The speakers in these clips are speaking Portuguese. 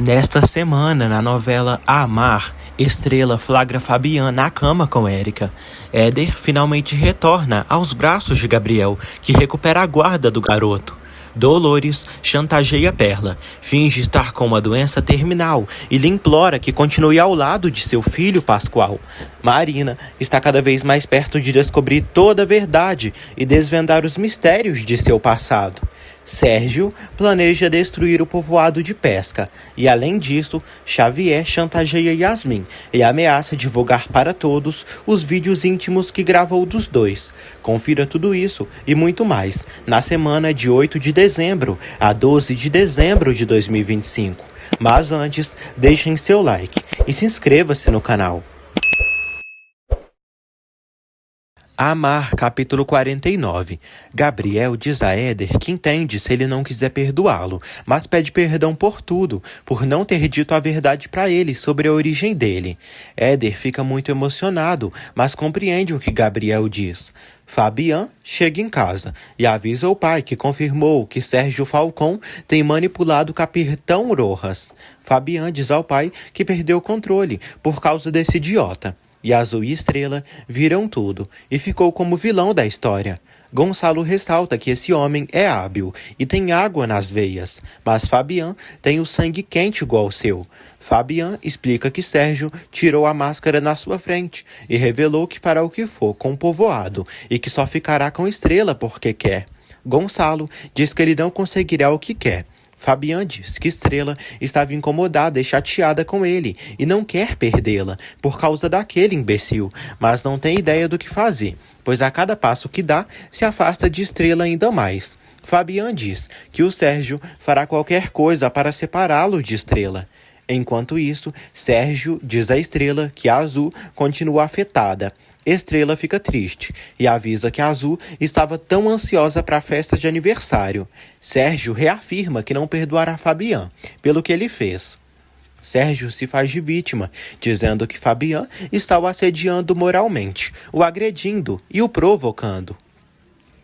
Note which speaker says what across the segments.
Speaker 1: Nesta semana, na novela Amar, Estrela flagra Fabian na cama com Érica. Éder finalmente retorna aos braços de Gabriel, que recupera a guarda do garoto. Dolores chantageia Perla, finge estar com uma doença terminal e lhe implora que continue ao lado de seu filho Pascoal. Marina está cada vez mais perto de descobrir toda a verdade e desvendar os mistérios de seu passado. Sérgio planeja destruir o povoado de pesca e, além disso, Xavier chantageia Yasmin e ameaça divulgar para todos os vídeos íntimos que gravou dos dois. Confira tudo isso e muito mais na semana de 8 de dezembro a 12 de dezembro de 2025. Mas antes, deixem seu like e se inscreva-se no canal. Amar, capítulo 49. Gabriel diz a Éder que entende se ele não quiser perdoá-lo, mas pede perdão por tudo, por não ter dito a verdade para ele sobre a origem dele. Éder fica muito emocionado, mas compreende o que Gabriel diz. Fabian chega em casa e avisa o pai que confirmou que Sérgio Falcão tem manipulado o capitão Rojas. Fabian diz ao pai que perdeu o controle por causa desse idiota. E Azul e Estrela viram tudo e ficou como vilão da história. Gonçalo ressalta que esse homem é hábil e tem água nas veias, mas Fabian tem o sangue quente igual ao seu. Fabian explica que Sérgio tirou a máscara na sua frente e revelou que fará o que for com o povoado e que só ficará com Estrela porque quer. Gonçalo diz que ele não conseguirá o que quer. Fabian diz que Estrela estava incomodada e chateada com ele e não quer perdê-la por causa daquele imbecil, mas não tem ideia do que fazer, pois a cada passo que dá, se afasta de Estrela ainda mais. Fabian diz que o Sérgio fará qualquer coisa para separá-lo de Estrela. Enquanto isso, Sérgio diz a Estrela que a Azul continua afetada. Estrela fica triste e avisa que a Azul estava tão ansiosa para a festa de aniversário. Sérgio reafirma que não perdoará Fabian pelo que ele fez. Sérgio se faz de vítima, dizendo que Fabian está o assediando moralmente, o agredindo e o provocando.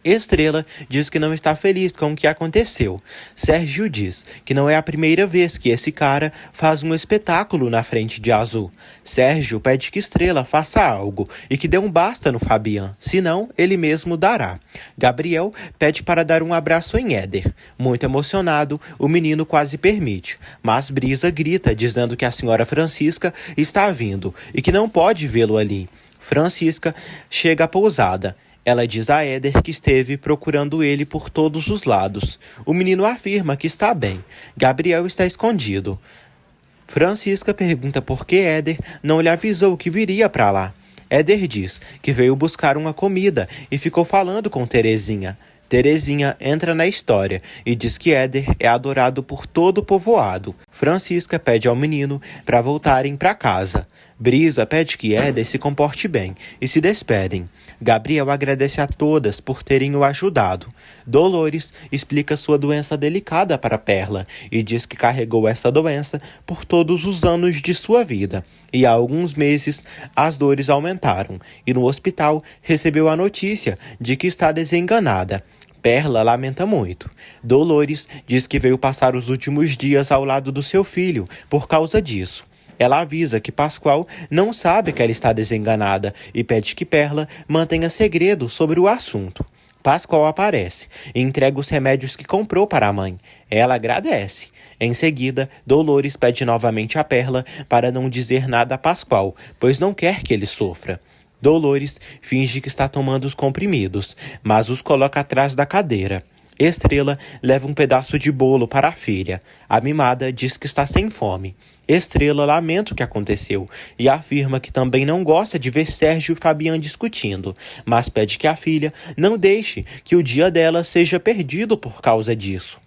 Speaker 1: Estrela diz que não está feliz com o que aconteceu. Sérgio diz que não é a primeira vez que esse cara faz um espetáculo na frente de Azul. Sérgio pede que Estrela faça algo e que dê um basta no Fabian, senão ele mesmo dará. Gabriel pede para dar um abraço em Éder. Muito emocionado, o menino quase permite, mas Brisa grita dizendo que a senhora Francisca está vindo e que não pode vê-lo ali. Francisca chega à pousada. Ela diz a Éder que esteve procurando ele por todos os lados. O menino afirma que está bem. Gabriel está escondido. Francisca pergunta por que Éder não lhe avisou que viria para lá. Éder diz que veio buscar uma comida e ficou falando com Terezinha. Terezinha entra na história e diz que Éder é adorado por todo o povoado. Francisca pede ao menino para voltarem para casa. Brisa pede que Éder se comporte bem e se despedem. Gabriel agradece a todas por terem o ajudado. Dolores explica sua doença delicada para Perla e diz que carregou essa doença por todos os anos de sua vida. E há alguns meses as dores aumentaram e no hospital recebeu a notícia de que está desenganada. Perla lamenta muito. Dolores diz que veio passar os últimos dias ao lado do seu filho por causa disso. Ela avisa que Pascoal não sabe que ela está desenganada e pede que Perla mantenha segredo sobre o assunto. Pascoal aparece e entrega os remédios que comprou para a mãe. Ela agradece. Em seguida, Dolores pede novamente a Perla para não dizer nada a Pascoal, pois não quer que ele sofra. Dolores finge que está tomando os comprimidos, mas os coloca atrás da cadeira. Estrela leva um pedaço de bolo para a filha. A mimada diz que está sem fome. Estrela lamenta o que aconteceu e afirma que também não gosta de ver Sérgio e Fabian discutindo, mas pede que a filha não deixe que o dia dela seja perdido por causa disso.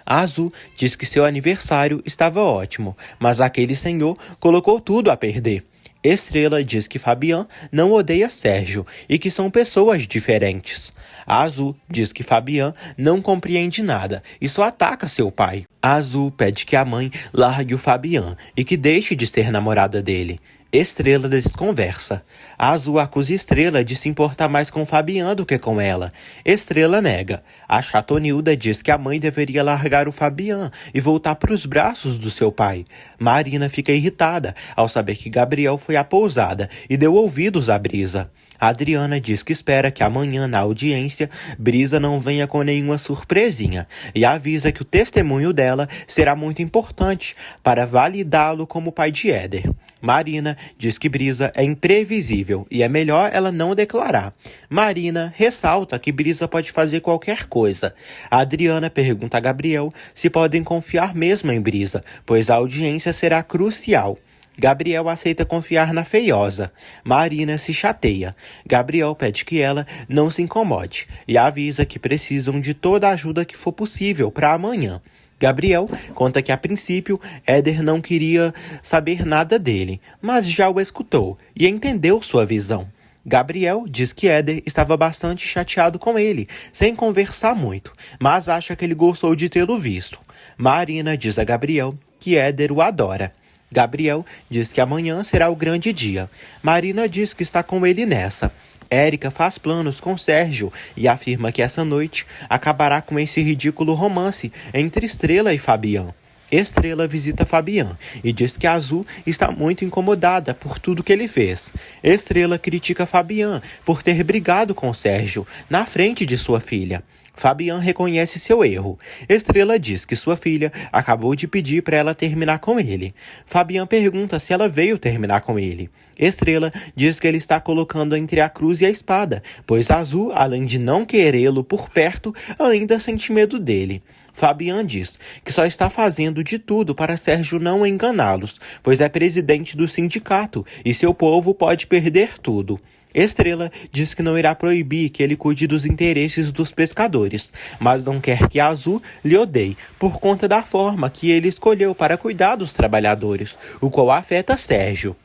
Speaker 1: A Azul diz que seu aniversário estava ótimo, mas aquele senhor colocou tudo a perder. Estrela diz que Fabian não odeia Sérgio e que são pessoas diferentes. A Azul diz que Fabian não compreende nada e só ataca seu pai. A Azul pede que a mãe largue o Fabian e que deixe de ser namorada dele. Estrela desconversa. Azul acusa Estrela de se importar mais com Fabian do que com ela. Estrela nega. A Chatonilda diz que a mãe deveria largar o Fabian e voltar para os braços do seu pai. Marina fica irritada ao saber que Gabriel foi à pousada e deu ouvidos a Brisa. Adriana diz que espera que amanhã, na audiência, Brisa não venha com nenhuma surpresinha e avisa que o testemunho dela será muito importante para validá-lo como pai de Éder. Marina diz que Brisa é imprevisível e é melhor ela não declarar. Marina ressalta que Brisa pode fazer qualquer coisa. Adriana pergunta a Gabriel se podem confiar mesmo em Brisa, pois a audiência será crucial. Gabriel aceita confiar na feiosa. Marina se chateia. Gabriel pede que ela não se incomode e avisa que precisam de toda a ajuda que for possível para amanhã. Gabriel conta que, a princípio, Éder não queria saber nada dele, mas já o escutou e entendeu sua visão. Gabriel diz que Éder estava bastante chateado com ele, sem conversar muito, mas acha que ele gostou de tê-lo visto. Marina diz a Gabriel que Éder o adora. Gabriel diz que amanhã será o grande dia. Marina diz que está com ele nessa. Érica faz planos com Sérgio e afirma que essa noite acabará com esse ridículo romance entre Estrela e Fabian. Estrela visita Fabian e diz que Azul está muito incomodada por tudo que ele fez. Estrela critica Fabian por ter brigado com Sérgio na frente de sua filha. Fabian reconhece seu erro. Estrela diz que sua filha acabou de pedir para ela terminar com ele. Fabian pergunta se ela veio terminar com ele. Estrela diz que ele está colocando entre a cruz e a espada, pois Azul, além de não querê-lo por perto, ainda sente medo dele. Fabian diz que só está fazendo de tudo para Sérgio não enganá-los, pois é presidente do sindicato e seu povo pode perder tudo. Estrela diz que não irá proibir que ele cuide dos interesses dos pescadores, mas não quer que Azul lhe odeie por conta da forma que ele escolheu para cuidar dos trabalhadores, o qual afeta Sérgio.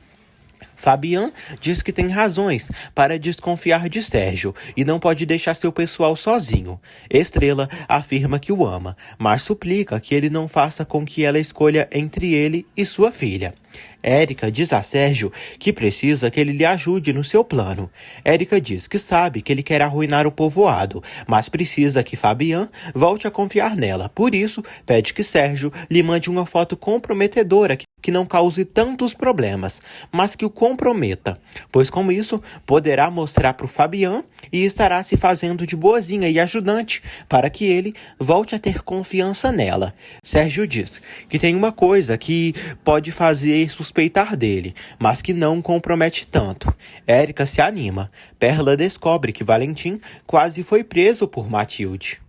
Speaker 1: Fabian diz que tem razões para desconfiar de Sérgio e não pode deixar seu pessoal sozinho. Estrela afirma que o ama, mas suplica que ele não faça com que ela escolha entre ele e sua filha. Érica diz a Sérgio que precisa que ele lhe ajude no seu plano. Érica diz que sabe que ele quer arruinar o povoado, mas precisa que Fabian volte a confiar nela. Por isso, pede que Sérgio lhe mande uma foto comprometedora que não cause tantos problemas, mas que o comprometa, pois com isso poderá mostrar para o Fabian e estará se fazendo de boazinha e ajudante para que ele volte a ter confiança nela. Sérgio diz que tem uma coisa que pode fazer suspeitar dele, mas que não compromete tanto. Érica se anima. Perla descobre que Valentim quase foi preso por Matilde.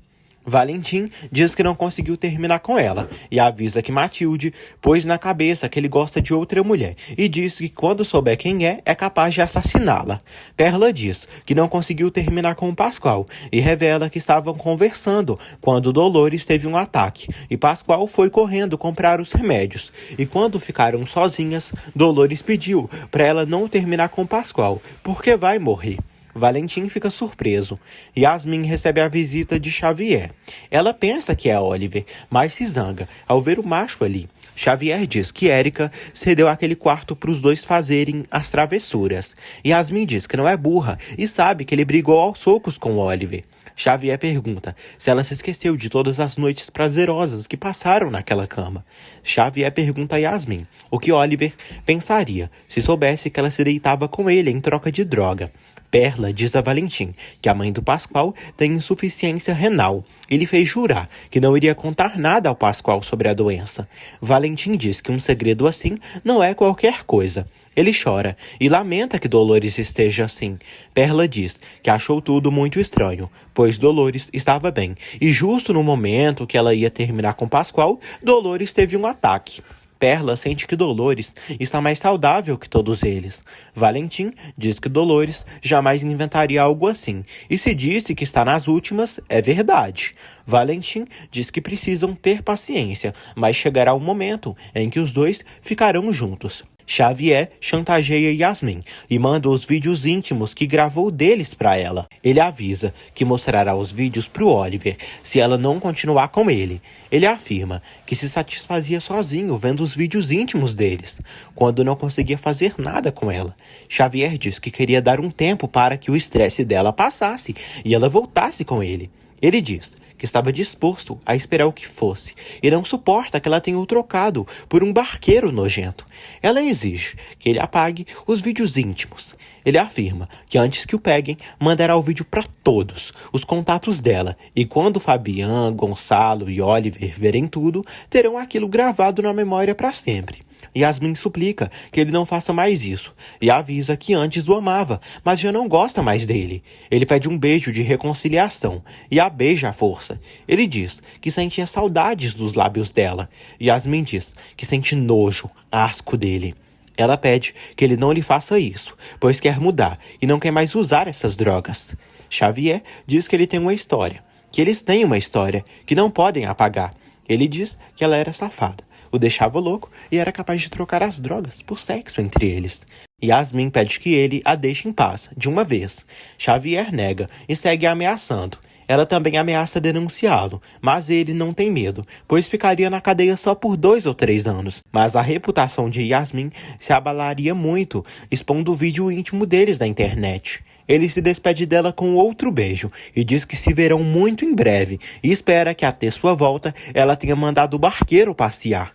Speaker 1: Valentim diz que não conseguiu terminar com ela e avisa que Matilde pôs na cabeça que ele gosta de outra mulher e diz que quando souber quem é capaz de assassiná-la. Perla diz que não conseguiu terminar com o Pascoal e revela que estavam conversando quando Dolores teve um ataque e Pascoal foi correndo comprar os remédios. E quando ficaram sozinhas, Dolores pediu para ela não terminar com o Pascoal porque vai morrer. Valentim fica surpreso. Yasmin recebe a visita de Xavier. Ela pensa que é Oliver, mas se zanga ao ver o macho ali. Xavier diz que Érica cedeu aquele quarto para os dois fazerem as travessuras. Yasmin diz que não é burra e sabe que ele brigou aos socos com Oliver. Xavier pergunta se ela se esqueceu de todas as noites prazerosas que passaram naquela cama. Xavier pergunta a Yasmin o que Oliver pensaria se soubesse que ela se deitava com ele em troca de droga. Perla diz a Valentim que a mãe do Pascoal tem insuficiência renal. Ele fez jurar que não iria contar nada ao Pascoal sobre a doença. Valentim diz que um segredo assim não é qualquer coisa. Ele chora e lamenta que Dolores esteja assim. Perla diz que achou tudo muito estranho, pois Dolores estava bem. E justo no momento que ela ia terminar com Pascoal, Dolores teve um ataque. Perla sente que Dolores está mais saudável que todos eles. Valentim diz que Dolores jamais inventaria algo assim, e se disse que está nas últimas, é verdade. Valentim diz que precisam ter paciência, mas chegará um momento em que os dois ficarão juntos. Xavier chantageia Yasmin e manda os vídeos íntimos que gravou deles para ela. Ele avisa que mostrará os vídeos para o Oliver se ela não continuar com ele. Ele afirma que se satisfazia sozinho vendo os vídeos íntimos deles, quando não conseguia fazer nada com ela. Xavier diz que queria dar um tempo para que o estresse dela passasse e ela voltasse com ele. Ele diz que estava disposto a esperar o que fosse e não suporta que ela tenha o trocado por um barqueiro nojento. Ela exige que ele apague os vídeos íntimos. Ele afirma que antes que o peguem, mandará o vídeo para todos os contatos dela e quando Fabian, Gonçalo e Oliver verem tudo, terão aquilo gravado na memória para sempre. Yasmin suplica que ele não faça mais isso e avisa que antes o amava, mas já não gosta mais dele. Ele pede um beijo de reconciliação e a beija à força. Ele diz que sentia saudades dos lábios dela. Yasmin diz que sente nojo, asco dele. Ela pede que ele não lhe faça isso, pois quer mudar e não quer mais usar essas drogas. Xavier diz que ele tem uma história, que eles têm uma história, que não podem apagar. Ele diz que ela era safada, o deixava louco e era capaz de trocar as drogas por sexo entre eles. Yasmin pede que ele a deixe em paz, de uma vez. Xavier nega e segue ameaçando. Ela também ameaça denunciá-lo, mas ele não tem medo, pois ficaria na cadeia só por 2 ou 3 anos. Mas a reputação de Yasmin se abalaria muito, expondo o vídeo íntimo deles na internet. Ele se despede dela com outro beijo e diz que se verão muito em breve e espera que até sua volta ela tenha mandado o barqueiro passear.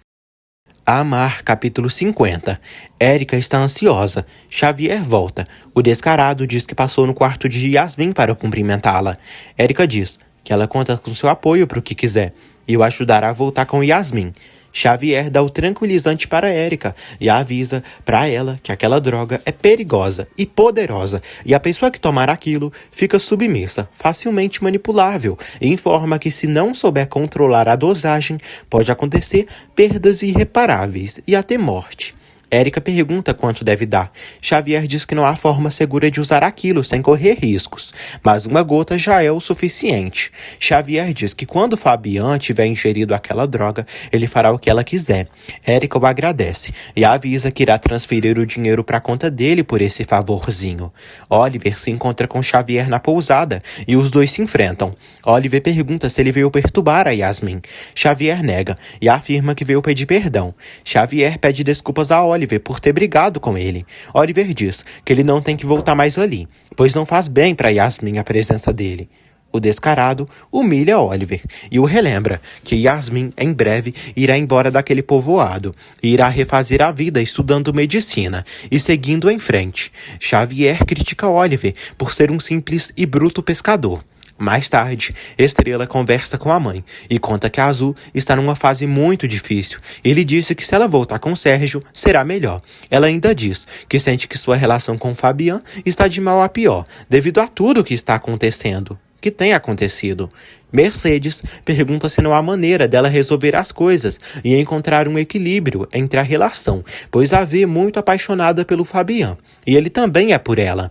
Speaker 1: Amar, capítulo 50. Érica está ansiosa. Xavier volta. O descarado diz que passou no quarto de Yasmin para cumprimentá-la. Érica diz que ela conta com seu apoio para o que quiser e o ajudará a voltar com Yasmin. Xavier dá o tranquilizante para Érica e avisa para ela que aquela droga é perigosa e poderosa e a pessoa que tomar aquilo fica submissa, facilmente manipulável e informa que se não souber controlar a dosagem, pode acontecer perdas irreparáveis e até morte. Érica pergunta quanto deve dar. Xavier diz que não há forma segura de usar aquilo sem correr riscos, mas uma gota já é o suficiente. Xavier diz que quando Fabian tiver ingerido aquela droga, ele fará o que ela quiser. Érica o agradece e avisa que irá transferir o dinheiro para a conta dele por esse favorzinho. Oliver se encontra com Xavier na pousada e os dois se enfrentam. Oliver pergunta se ele veio perturbar a Yasmin. Xavier nega e afirma que veio pedir perdão. Xavier pede desculpas a Oliver por ter brigado com ele. Oliver diz que ele não tem que voltar mais ali, pois não faz bem para Yasmin a presença dele. O descarado humilha Oliver e o relembra que Yasmin em breve irá embora daquele povoado e irá refazer a vida estudando medicina e seguindo em frente. Xavier critica Oliver por ser um simples e bruto pescador. Mais tarde, Estrela conversa com a mãe e conta que a Azul está numa fase muito difícil. Ele disse que se ela voltar com Sérgio, será melhor. Ela ainda diz que sente que sua relação com Fabian está de mal a pior, devido a tudo o que está acontecendo. Que tem acontecido. Mercedes pergunta se não há maneira dela resolver as coisas e encontrar um equilíbrio entre a relação, pois a vê muito apaixonada pelo Fabian, e ele também é por ela.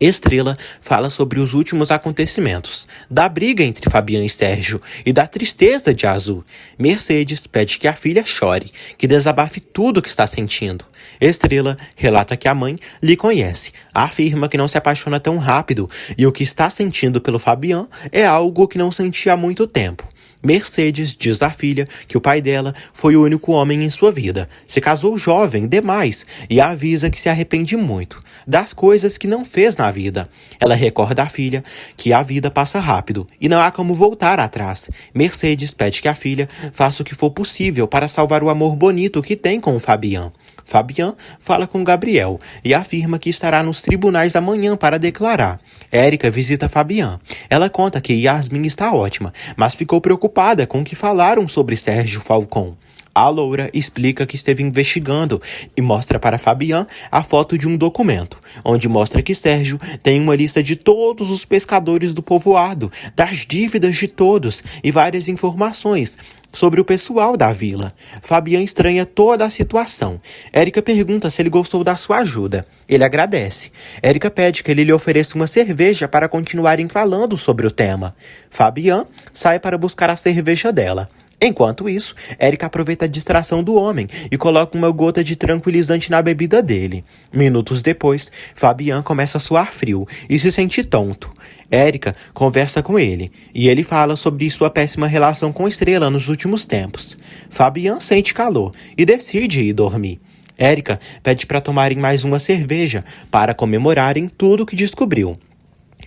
Speaker 1: Estrela fala sobre os últimos acontecimentos, da briga entre Fabian e Sérgio e da tristeza de Azul. Mercedes pede que a filha chore, que desabafe tudo o que está sentindo. Estrela relata que a mãe lhe conhece, afirma que não se apaixona tão rápido e o que está sentindo pelo Fabian é algo que não sentia há muito tempo. Mercedes diz à filha que o pai dela foi o único homem em sua vida, se casou jovem demais e avisa que se arrepende muito das coisas que não fez na vida. Ela recorda à filha que a vida passa rápido e não há como voltar atrás. Mercedes pede que a filha faça o que for possível para salvar o amor bonito que tem com o Fabian. Fabian fala com Gabriel e afirma que estará nos tribunais amanhã para declarar. Érica visita Fabian. Ela conta que Yasmin está ótima, mas ficou preocupada com o que falaram sobre Sérgio Falcão. A loura explica que esteve investigando e mostra para Fabian a foto de um documento, onde mostra que Sérgio tem uma lista de todos os pescadores do povoado, das dívidas de todos e várias informações sobre o pessoal da vila. Fabian estranha toda a situação. Érica pergunta se ele gostou da sua ajuda. Ele agradece. Érica pede que ele lhe ofereça uma cerveja para continuarem falando sobre o tema. Fabian sai para buscar a cerveja dela. Enquanto isso, Érica aproveita a distração do homem e coloca uma gota de tranquilizante na bebida dele. Minutos depois, Fabian começa a suar frio e se sente tonto. Érica conversa com ele e ele fala sobre sua péssima relação com Estrela nos últimos tempos. Fabian sente calor e decide ir dormir. Érica pede para tomarem mais uma cerveja para comemorarem tudo o que descobriu.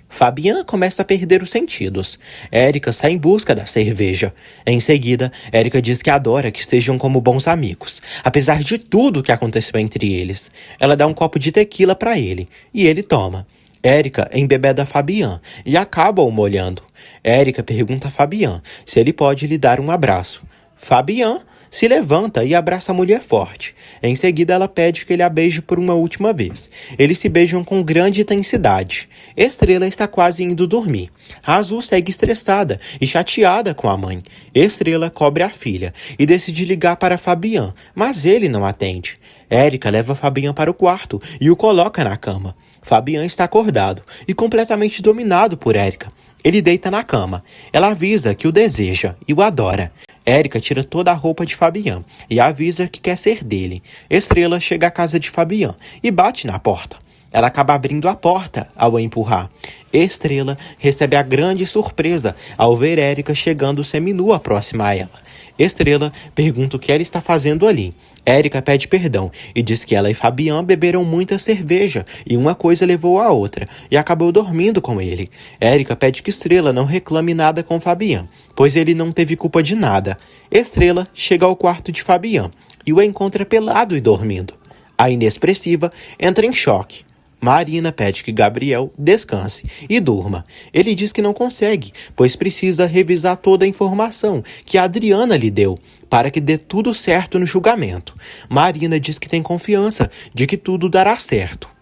Speaker 1: Fabian começa a perder os sentidos. Érica sai em busca da cerveja. Em seguida, Érica diz que adora que estejam como bons amigos, apesar de tudo que aconteceu entre eles. Ela dá um copo de tequila para ele, e ele toma. Érica embebeda Fabian e acaba o molhando. Érica pergunta a Fabian se ele pode lhe dar um abraço. Fabian se levanta e abraça a mulher forte. Em seguida, ela pede que ele a beije por uma última vez. Eles se beijam com grande intensidade. Estrela está quase indo dormir. Azul segue estressada e chateada com a mãe. Estrela cobre a filha e decide ligar para Fabian, mas ele não atende. Érica leva Fabian para o quarto e o coloca na cama. Fabian está acordado e completamente dominado por Érica. Ele deita na cama. Ela avisa que o deseja e o adora. Érica tira toda a roupa de Fabian e avisa que quer ser dele. Estrela chega à casa de Fabian e bate na porta. Ela acaba abrindo a porta ao empurrar. Estrela recebe a grande surpresa ao ver Érica chegando seminua próxima a ela. Estrela pergunta o que ela está fazendo ali. Érica pede perdão e diz que ela e Fabian beberam muita cerveja e uma coisa levou a outra e acabou dormindo com ele. Érica pede que Estrela não reclame nada com Fabian, pois ele não teve culpa de nada. Estrela chega ao quarto de Fabian e o encontra pelado e dormindo. A inexpressiva entra em choque. Marina pede que Gabriel descanse e durma. Ele diz que não consegue, pois precisa revisar toda a informação que a Adriana lhe deu, para que dê tudo certo no julgamento. Marina diz que tem confiança de que tudo dará certo.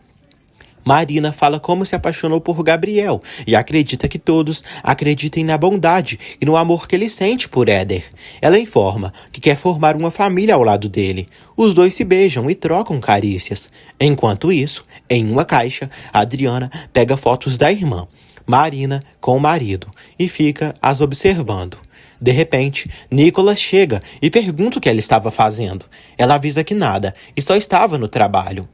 Speaker 1: Marina fala como se apaixonou por Gabriel e acredita que todos acreditem na bondade e no amor que ele sente por Éder. Ela informa que quer formar uma família ao lado dele. Os dois se beijam e trocam carícias. Enquanto isso, em uma caixa, Adriana pega fotos da irmã, Marina, com o marido e fica as observando. De repente, Nicolas chega e pergunta o que ela estava fazendo. Ela avisa que nada e só estava no trabalho.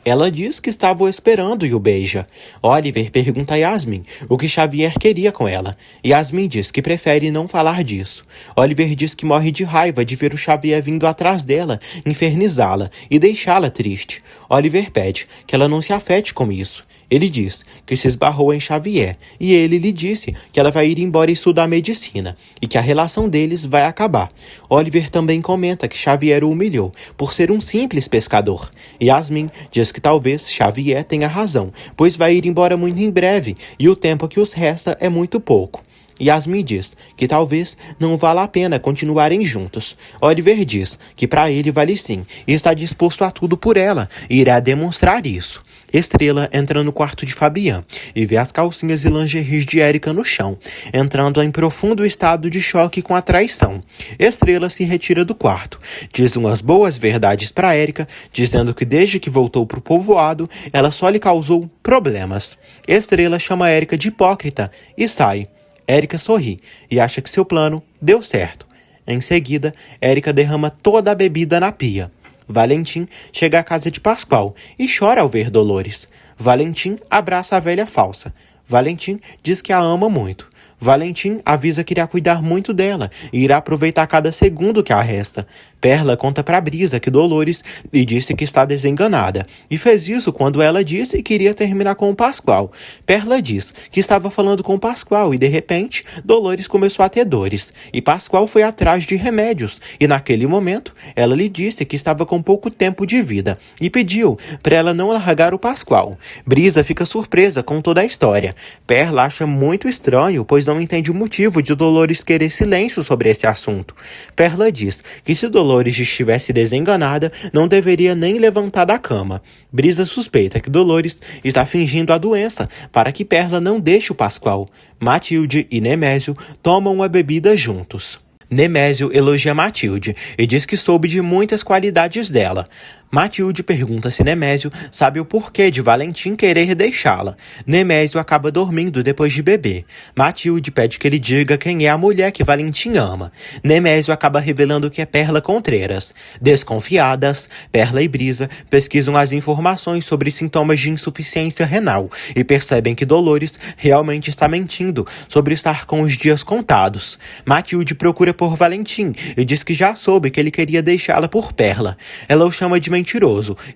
Speaker 1: Ela diz que estava o esperando e o beija. Oliver pergunta a Yasmin o que Xavier queria com ela. Yasmin diz que prefere não falar disso. Oliver diz que morre de raiva de ver o Xavier vindo atrás dela, infernizá-la e deixá-la triste. Oliver pede que ela não se afete com isso. Ele diz que se esbarrou em Xavier e ele lhe disse que ela vai ir embora estudar medicina e que a relação deles vai acabar. Oliver também comenta que Xavier o humilhou por ser um simples pescador. Yasmin diz que talvez Xavier tenha razão, pois vai ir embora muito em breve e o tempo que os resta é muito pouco. Yasmin diz que talvez não valha a pena continuarem juntos. Oliver diz que para ele vale sim e está disposto a tudo por ela e irá demonstrar isso. Estrela entra no quarto de Fabian e vê as calcinhas e lingeries de Érica no chão, entrando em profundo estado de choque com a traição. Estrela se retira do quarto, diz umas boas verdades para Érica, dizendo que desde que voltou para o povoado, ela só lhe causou problemas. Estrela chama Érica de hipócrita e sai. Érica sorri e acha que seu plano deu certo. Em seguida, Érica derrama toda a bebida na pia. Valentim chega à casa de Pascoal e chora ao ver Dolores. Valentim abraça a velha falsa. Valentim diz que a ama muito. Valentim avisa que irá cuidar muito dela e irá aproveitar cada segundo que a resta. Perla conta para Brisa que Dolores lhe disse que está desenganada e fez isso quando ela disse que iria terminar com o Pascoal. Perla diz que estava falando com o Pascoal e de repente Dolores começou a ter dores e Pascoal foi atrás de remédios e naquele momento ela lhe disse que estava com pouco tempo de vida e pediu para ela não largar o Pascoal. Brisa fica surpresa com toda a história. Perla acha muito estranho, pois não entende o motivo de Dolores querer silêncio sobre esse assunto. Perla diz que se Dolores estivesse desenganada, não deveria nem levantar da cama. Brisa suspeita que Dolores está fingindo a doença para que Perla não deixe o Pascoal. Matilde e Nemésio tomam uma bebida juntos. Nemésio elogia Matilde e diz que soube de muitas qualidades dela. Matilde pergunta se Nemésio sabe o porquê de Valentim querer deixá-la. Nemésio acaba dormindo depois de beber. Matilde pede que ele diga quem é a mulher que Valentim ama. Nemésio acaba revelando que é Perla Contreras. Desconfiadas, Perla e Brisa pesquisam as informações sobre sintomas de insuficiência renal e percebem que Dolores realmente está mentindo sobre estar com os dias contados. Matilde procura por Valentim e diz que já soube que ele queria deixá-la por Perla. Ela o chama de mentiroso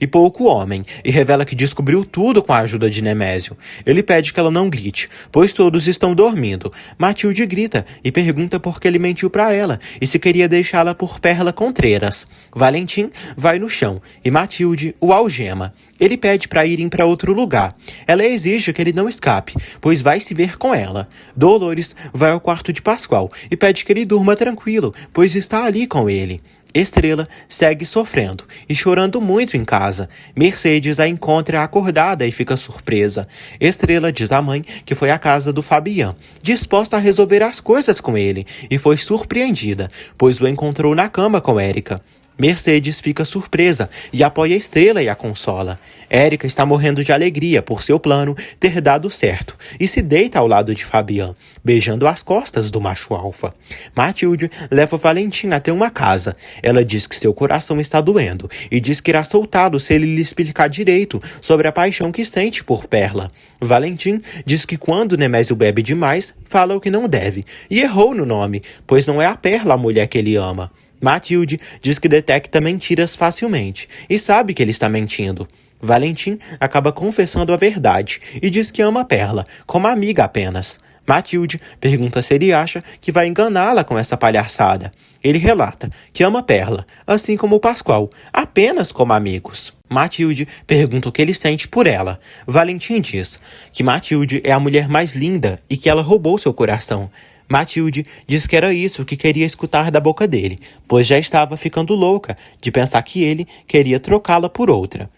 Speaker 1: e pouco homem e revela que descobriu tudo com a ajuda de Nemésio. Ele pede que ela não grite, pois todos estão dormindo. Matilde grita e pergunta por que ele mentiu para ela e se queria deixá-la por Perla Contreras. Valentim vai no chão e Matilde o algema. Ele pede para irem para outro lugar. Ela exige que ele não escape, pois vai se ver com ela. Dolores vai ao quarto de Pascoal e pede que ele durma tranquilo, pois está ali com ele. Estrela segue sofrendo e chorando muito em casa. Mercedes a encontra acordada e fica surpresa. Estrela diz à mãe que foi à casa do Fabian, disposta a resolver as coisas com ele, e foi surpreendida, pois o encontrou na cama com Érica. Mercedes fica surpresa e apoia Estrela e a consola. Érica está morrendo de alegria por seu plano ter dado certo e se deita ao lado de Fabian, beijando as costas do macho alfa. Matilde leva Valentim até uma casa. Ela diz que seu coração está doendo e diz que irá soltá-lo se ele lhe explicar direito sobre a paixão que sente por Perla. Valentim diz que quando Nemésio bebe demais, fala o que não deve e errou no nome, pois não é a Perla a mulher que ele ama. Matilde diz que detecta mentiras facilmente e sabe que ele está mentindo. Valentim acaba confessando a verdade e diz que ama Perla, como amiga apenas. Matilde pergunta se ele acha que vai enganá-la com essa palhaçada. Ele relata que ama Perla, assim como Pascoal, apenas como amigos. Matilde pergunta o que ele sente por ela. Valentim diz que Matilde é a mulher mais linda e que ela roubou seu coração. Matilde diz que era isso que queria escutar da boca dele, pois já estava ficando louca de pensar que ele queria trocá-la por outra.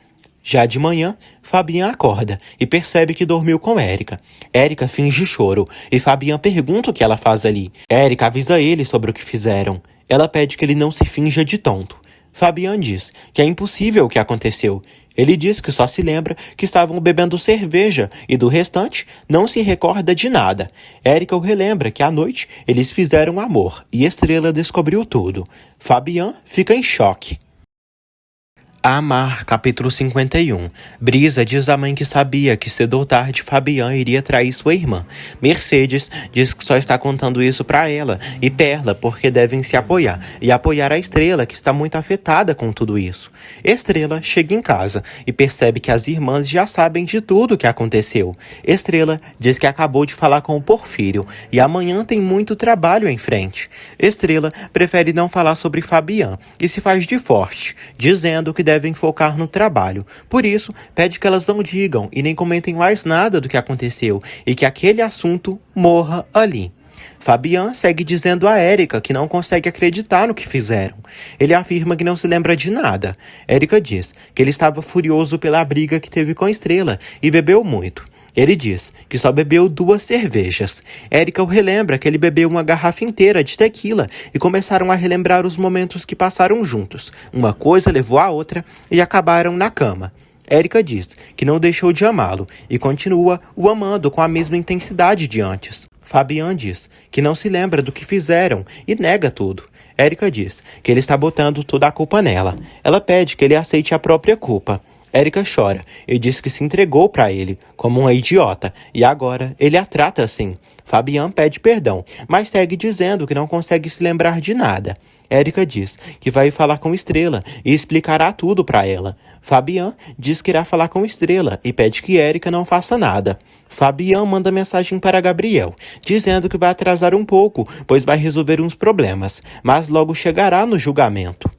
Speaker 1: Já de manhã, Fabian acorda e percebe que dormiu com Érica. Érica finge choro e Fabian pergunta o que ela faz ali. Érica avisa ele sobre o que fizeram. Ela pede que ele não se finja de tonto. Fabian diz que é impossível o que aconteceu. Ele diz que só se lembra que estavam bebendo cerveja e do restante não se recorda de nada. Érica o relembra que à noite eles fizeram amor e Estrela descobriu tudo. Fabian fica em choque. Amar, capítulo 51. Brisa diz à mãe que sabia que cedo ou tarde Fabian iria trair sua irmã. Mercedes diz que só está contando isso para ela e Perla porque devem se apoiar e apoiar a Estrela, que está muito afetada com tudo isso. Estrela chega em casa e percebe que as irmãs já sabem de tudo o que aconteceu. Estrela diz que acabou de falar com o Porfírio e amanhã tem muito trabalho em frente. Estrela prefere não falar sobre Fabian e se faz de forte, dizendo que devem focar no trabalho. Por isso, pede que elas não digam e nem comentem mais nada do que aconteceu e que aquele assunto morra ali. Fabian segue dizendo a Érica que não consegue acreditar no que fizeram. Ele afirma que não se lembra de nada. Érica diz que ele estava furioso pela briga que teve com a Estrela e bebeu muito. Ele diz que só bebeu 2 cervejas. Érica o relembra que ele bebeu uma garrafa inteira de tequila e começaram a relembrar os momentos que passaram juntos. Uma coisa levou a outra e acabaram na cama. Érica diz que não deixou de amá-lo e continua o amando com a mesma intensidade de antes. Fabian diz que não se lembra do que fizeram e nega tudo. Érica diz que ele está botando toda a culpa nela. Ela pede que ele aceite a própria culpa. Érica chora e diz que se entregou para ele, como uma idiota, e agora ele a trata assim. Fabian pede perdão, mas segue dizendo que não consegue se lembrar de nada. Érica diz que vai falar com Estrela e explicará tudo para ela. Fabian diz que irá falar com Estrela e pede que Érica não faça nada. Fabian manda mensagem para Gabriel, dizendo que vai atrasar um pouco, pois vai resolver uns problemas, mas logo chegará no julgamento.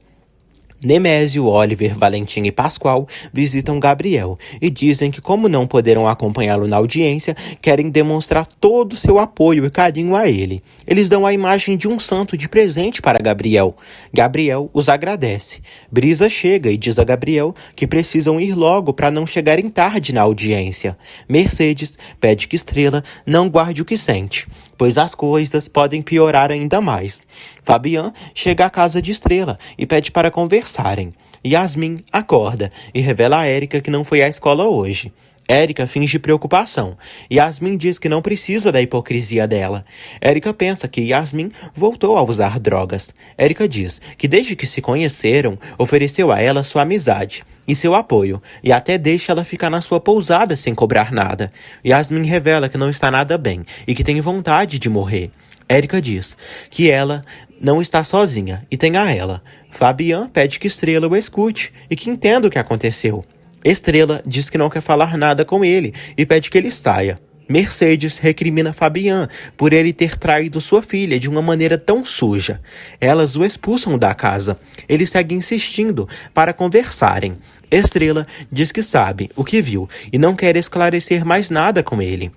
Speaker 1: Nemésio, Oliver, Valentim e Pascoal visitam Gabriel e dizem que, como não poderão acompanhá-lo na audiência, querem demonstrar todo o seu apoio e carinho a ele. Eles dão a imagem de um santo de presente para Gabriel. Gabriel os agradece. Brisa chega e diz a Gabriel que precisam ir logo para não chegarem tarde na audiência. Mercedes pede que Estrela não guarde o que sente. pois as coisas podem piorar ainda mais. Fabian chega à casa de Estrela e pede para conversarem. Yasmin acorda e revela a Érica que não foi à escola hoje. Érica finge preocupação. Yasmin diz que não precisa da hipocrisia dela. Érica pensa que Yasmin voltou a usar drogas. Érica diz que desde que se conheceram, ofereceu a ela sua amizade e seu apoio, e até deixa ela ficar na sua pousada sem cobrar nada. Yasmin revela que não está nada bem e que tem vontade de morrer. Érica diz que ela não está sozinha e tem a ela. Fabian pede que Estrela o escute e que entenda o que aconteceu. Estrela diz que não quer falar nada com ele e pede que ele saia. Mercedes recrimina Fabian por ele ter traído sua filha de uma maneira tão suja. Elas o expulsam da casa. Ele segue insistindo para conversarem. Estrela diz que sabe o que viu e não quer esclarecer mais nada com ele.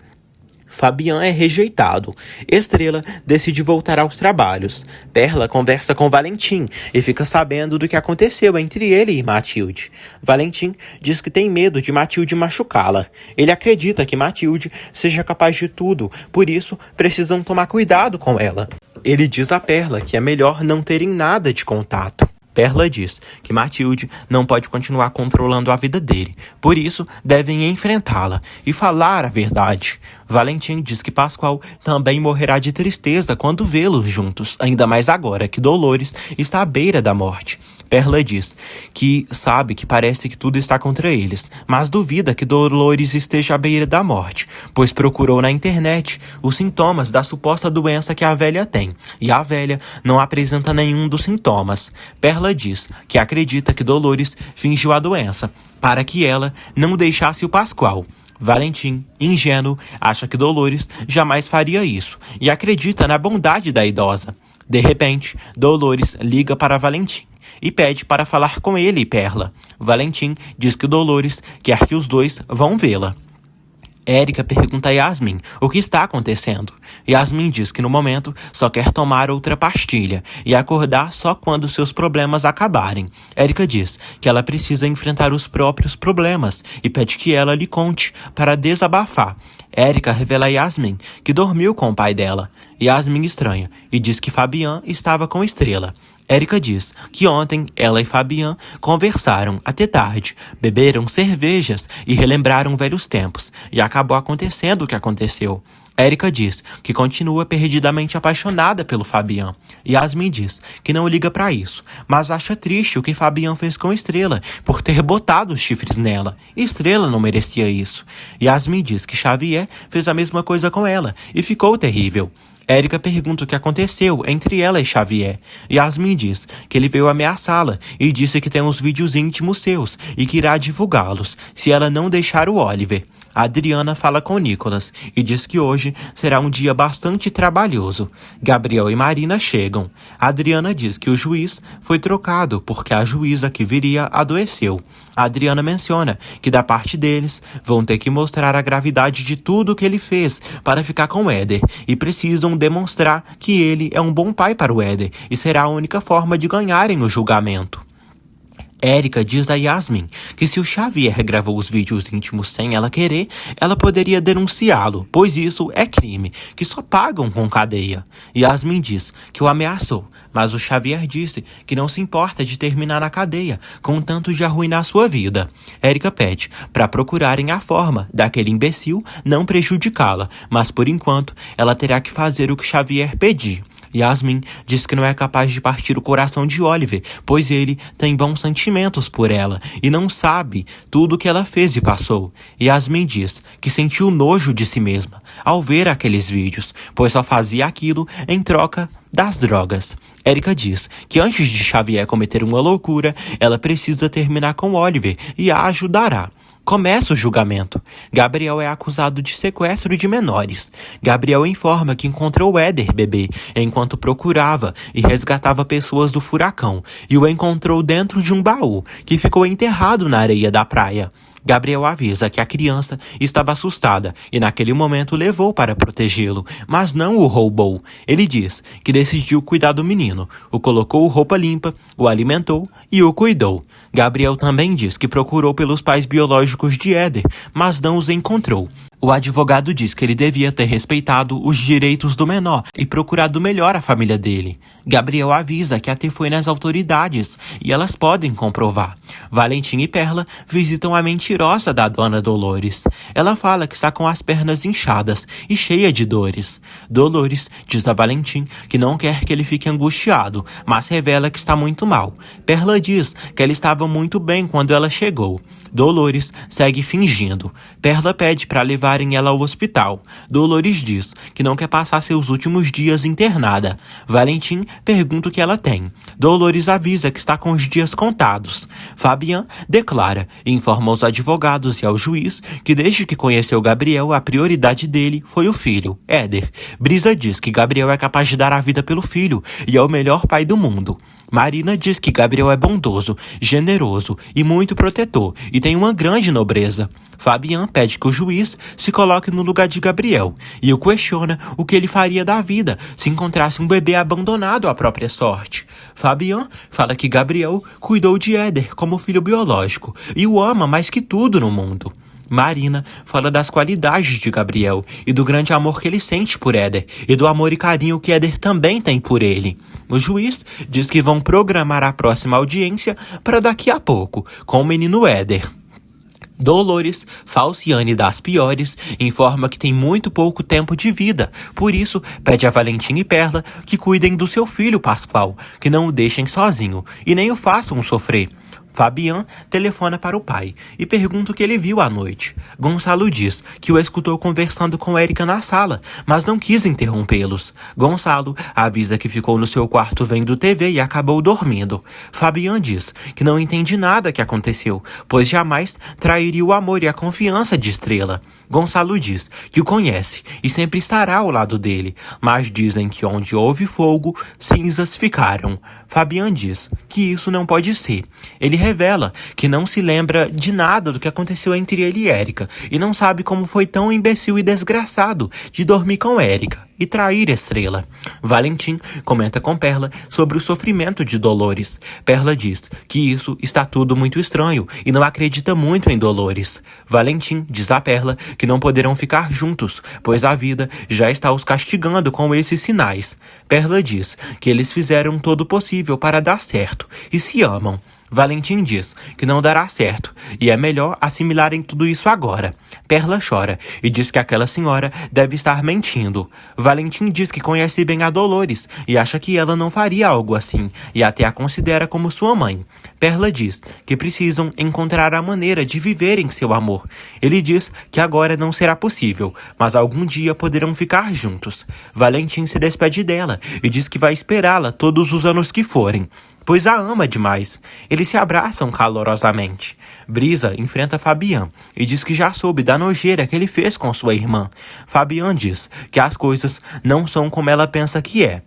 Speaker 1: Fabian é rejeitado. Estrela decide voltar aos trabalhos. Perla conversa com Valentim e fica sabendo do que aconteceu entre ele e Matilde. Valentim diz que tem medo de Matilde machucá-la. Ele acredita que Matilde seja capaz de tudo, por isso precisam tomar cuidado com ela. Ele diz a Perla que é melhor não terem nada de contato. Perla diz que Matilde não pode continuar controlando a vida dele, por isso devem enfrentá-la e falar a verdade. Valentim diz que Pascoal também morrerá de tristeza quando vê-los juntos, ainda mais agora que Dolores está à beira da morte. Perla diz que sabe que parece que tudo está contra eles, mas duvida que Dolores esteja à beira da morte, pois procurou na internet os sintomas da suposta doença que a velha tem, e a velha não apresenta nenhum dos sintomas. Perla diz que acredita que Dolores fingiu a doença, para que ela não deixasse o Pascoal. Valentim, ingênuo, acha que Dolores jamais faria isso, e acredita na bondade da idosa. De repente, Dolores liga para Valentim e pede para falar com ele e Perla. Valentim diz que Dolores quer que os dois vão vê-la. Érica pergunta a Yasmin o que está acontecendo. Yasmin diz que no momento só quer tomar outra pastilha e acordar só quando seus problemas acabarem. Érica diz que ela precisa enfrentar os próprios problemas e pede que ela lhe conte para desabafar. Érica revela a Yasmin que dormiu com o pai dela. Yasmin estranha e diz que Fabian estava com Estrela. Érica diz que ontem ela e Fabian conversaram até tarde, beberam cervejas e relembraram velhos tempos, e acabou acontecendo o que aconteceu. Érica diz que continua perdidamente apaixonada pelo Fabian. Yasmin diz que não liga pra isso, mas acha triste o que Fabian fez com Estrela por ter botado os chifres nela. Estrela não merecia isso. Yasmin diz que Xavier fez a mesma coisa com ela e ficou terrível. Érica pergunta o que aconteceu entre ela e Xavier. Yasmin diz que ele veio ameaçá-la e disse que tem uns vídeos íntimos seus e que irá divulgá-los se ela não deixar o Oliver. Adriana fala com Nicolas e diz que hoje será um dia bastante trabalhoso. Gabriel e Marina chegam. Adriana diz que o juiz foi trocado porque a juíza que viria adoeceu. Adriana menciona que da parte deles vão ter que mostrar a gravidade de tudo que ele fez para ficar com Éder e precisam demonstrar que ele é um bom pai para o Éder e será a única forma de ganharem o julgamento. Érica diz a Yasmin que se o Xavier gravou os vídeos íntimos sem ela querer, ela poderia denunciá-lo, pois isso é crime, que só pagam com cadeia. Yasmin diz que o ameaçou, mas o Xavier disse que não se importa de terminar na cadeia, contanto de arruinar sua vida. Érica pede para procurarem a forma daquele imbecil não prejudicá-la, mas por enquanto ela terá que fazer o que Xavier pedir. Yasmin diz que não é capaz de partir o coração de Oliver, pois ele tem bons sentimentos por ela e não sabe tudo o que ela fez e passou. Yasmin diz que sentiu nojo de si mesma ao ver aqueles vídeos, pois só fazia aquilo em troca das drogas. Érica diz que antes de Xavier cometer uma loucura, ela precisa terminar com Oliver e a ajudará. Começa o julgamento. Gabriel é acusado de sequestro de menores. Gabriel informa que encontrou o Éder bebê enquanto procurava e resgatava pessoas do furacão e o encontrou dentro de um baú que ficou enterrado na areia da praia. Gabriel avisa que a criança estava assustada e naquele momento levou para protegê-lo, mas não o roubou. Ele diz que decidiu cuidar do menino, o colocou roupa limpa, o alimentou e o cuidou. Gabriel também diz que procurou pelos pais biológicos de Éder, mas não os encontrou. O advogado diz que ele devia ter respeitado os direitos do menor e procurado melhor a família dele. Gabriel avisa que até foi nas autoridades e elas podem comprovar. Valentim e Perla visitam a mentirosa da dona Dolores. Ela fala que está com as pernas inchadas e cheia de dores. Dolores diz a Valentim que não quer que ele fique angustiado, mas revela que está muito mal. Perla diz que ela estava muito bem quando ela chegou. Dolores segue fingindo. Perla pede para levarem ela ao hospital. Dolores diz que não quer passar seus últimos dias internada. Valentim pergunta o que ela tem. Dolores avisa que está com os dias contados. Fabian declara e informa aos advogados e ao juiz que desde que conheceu Gabriel, a prioridade dele foi o filho, Éder. Brisa diz que Gabriel é capaz de dar a vida pelo filho e é o melhor pai do mundo. Marina diz que Gabriel é bondoso, generoso e muito protetor e tem uma grande nobreza. Fabian pede que o juiz se coloque no lugar de Gabriel e o questiona o que ele faria da vida se encontrasse um bebê abandonado à própria sorte. Fabian fala que Gabriel cuidou de Éder como filho biológico e o ama mais que tudo no mundo. Marina fala das qualidades de Gabriel e do grande amor que ele sente por Éder e do amor e carinho que Éder também tem por ele. O juiz diz que vão programar a próxima audiência para daqui a pouco, com o menino Éder. Dolores, falciane das piores, informa que tem muito pouco tempo de vida, por isso pede a Valentim e Perla que cuidem do seu filho Pascoal, que não o deixem sozinho e nem o façam sofrer. Fabian telefona para o pai e pergunta o que ele viu à noite. Gonçalo diz que o escutou conversando com Érica na sala, mas não quis interrompê-los. Gonçalo avisa que ficou no seu quarto vendo TV e acabou dormindo. Fabian diz que não entende nada que aconteceu, pois jamais trairia o amor e a confiança de Estrela. Gonçalo diz que o conhece e sempre estará ao lado dele, mas dizem que onde houve fogo, cinzas ficaram. Fabian diz que isso não pode ser. Ele revela que não se lembra de nada do que aconteceu entre ele e Érica e não sabe como foi tão imbecil e desgraçado de dormir com Érica e trair Estrela. Valentim comenta com Perla sobre o sofrimento de Dolores. Perla diz que isso está tudo muito estranho e não acredita muito em Dolores. Valentim diz a Perla que não poderão ficar juntos, pois a vida já está os castigando com esses sinais. Perla diz que eles fizeram todo o possível para dar certo e se amam. Valentim diz que não dará certo e é melhor assimilarem tudo isso agora. Perla chora e diz que aquela senhora deve estar mentindo. Valentim diz que conhece bem a Dolores e acha que ela não faria algo assim e até a considera como sua mãe. Perla diz que precisam encontrar a maneira de viverem seu amor. Ele diz que agora não será possível, mas algum dia poderão ficar juntos. Valentim se despede dela e diz que vai esperá-la todos os anos que forem, pois a ama demais. Eles se abraçam calorosamente. Brisa enfrenta Fabian e diz que já soube da nojeira que ele fez com sua irmã. Fabian diz que as coisas não são como ela pensa que é.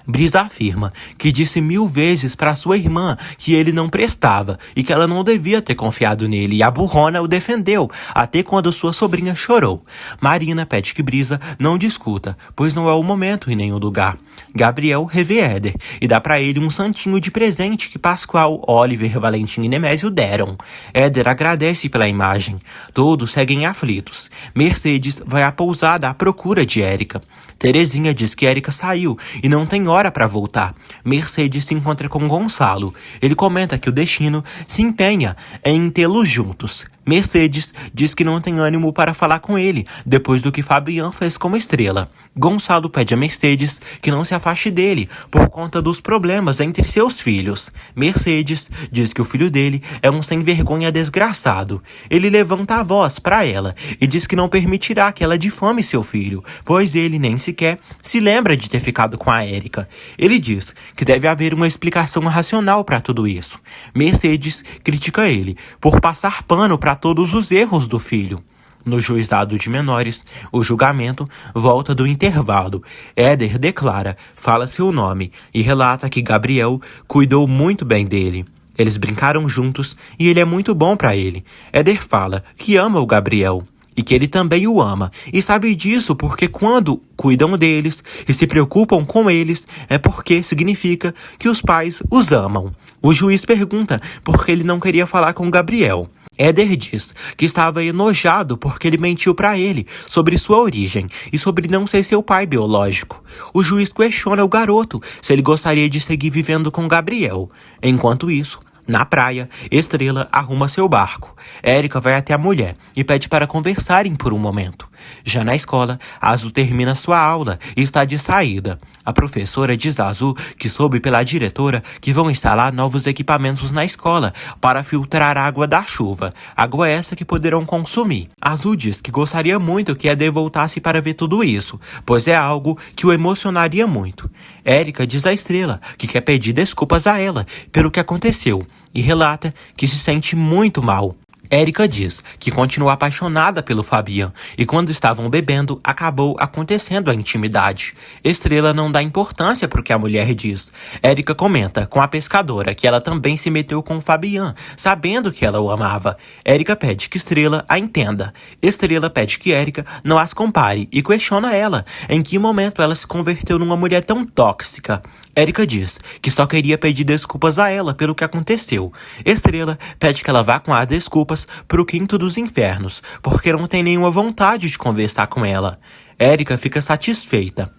Speaker 1: Brisa afirma que disse 1000 vezes para sua irmã que ele não prestava e que ela não devia ter confiado nele, e a burrona o defendeu, até quando sua sobrinha chorou. Marina pede que Brisa não discuta, pois não é o momento e nem o lugar. Gabriel revê Éder e dá para ele um santinho de presente que Pascoal, Oliver, Valentim e Nemésio deram. Éder agradece pela imagem. Todos seguem aflitos. Mercedes vai à pousada à procura de Érica. Terezinha diz que Érica saiu e não tem hora para voltar. Mercedes se encontra com Gonçalo. Ele comenta que o destino se empenha em tê-los juntos. Mercedes diz que não tem ânimo para falar com ele, depois do que Fabian fez com Estrela. Gonçalo pede a Mercedes que não se afaste dele, por conta dos problemas entre seus filhos. Mercedes diz que o filho dele é um sem-vergonha desgraçado. Ele levanta a voz para ela e diz que não permitirá que ela difame seu filho, pois ele nem sequer se lembra de ter ficado com a Érica. Ele diz que deve haver uma explicação racional para tudo isso. Mercedes critica ele por passar pano para todos os erros do filho. No juizado de menores, o julgamento volta do intervalo. Éder declara, fala seu nome e relata que Gabriel cuidou muito bem dele. Eles brincaram juntos e ele é muito bom para ele. Éder fala que ama o Gabriel e que ele também o ama, e sabe disso porque quando cuidam deles e se preocupam com eles, é porque significa que os pais os amam. O juiz pergunta por que ele não queria falar com Gabriel. Éder diz que estava enojado porque ele mentiu para ele sobre sua origem e sobre não ser seu pai biológico. O juiz questiona o garoto se ele gostaria de seguir vivendo com Gabriel. Enquanto isso, na praia, Estrela arruma seu barco. Érica vai até a mulher e pede para conversarem por um momento. Já na escola, Azul termina sua aula e está de saída. A professora diz a Azul que soube pela diretora que vão instalar novos equipamentos na escola para filtrar a água da chuva, água essa que poderão consumir. Azul diz que gostaria muito que Éder voltasse para ver tudo isso, pois é algo que o emocionaria muito. Érica diz a Estrela que quer pedir desculpas a ela pelo que aconteceu e relata que se sente muito mal. Érica diz que continua apaixonada pelo Fabian e quando estavam bebendo, acabou acontecendo a intimidade. Estrela não dá importância para o que a mulher diz. Érica comenta com a pescadora que ela também se meteu com o Fabian, sabendo que ela o amava. Érica pede que Estrela a entenda. Estrela pede que Érica não as compare e questiona ela em que momento ela se converteu numa mulher tão tóxica. Érica diz que só queria pedir desculpas a ela pelo que aconteceu. Estrela pede que ela vá com as desculpas pro quinto dos infernos, porque não tem nenhuma vontade de conversar com ela. Érica fica satisfeita.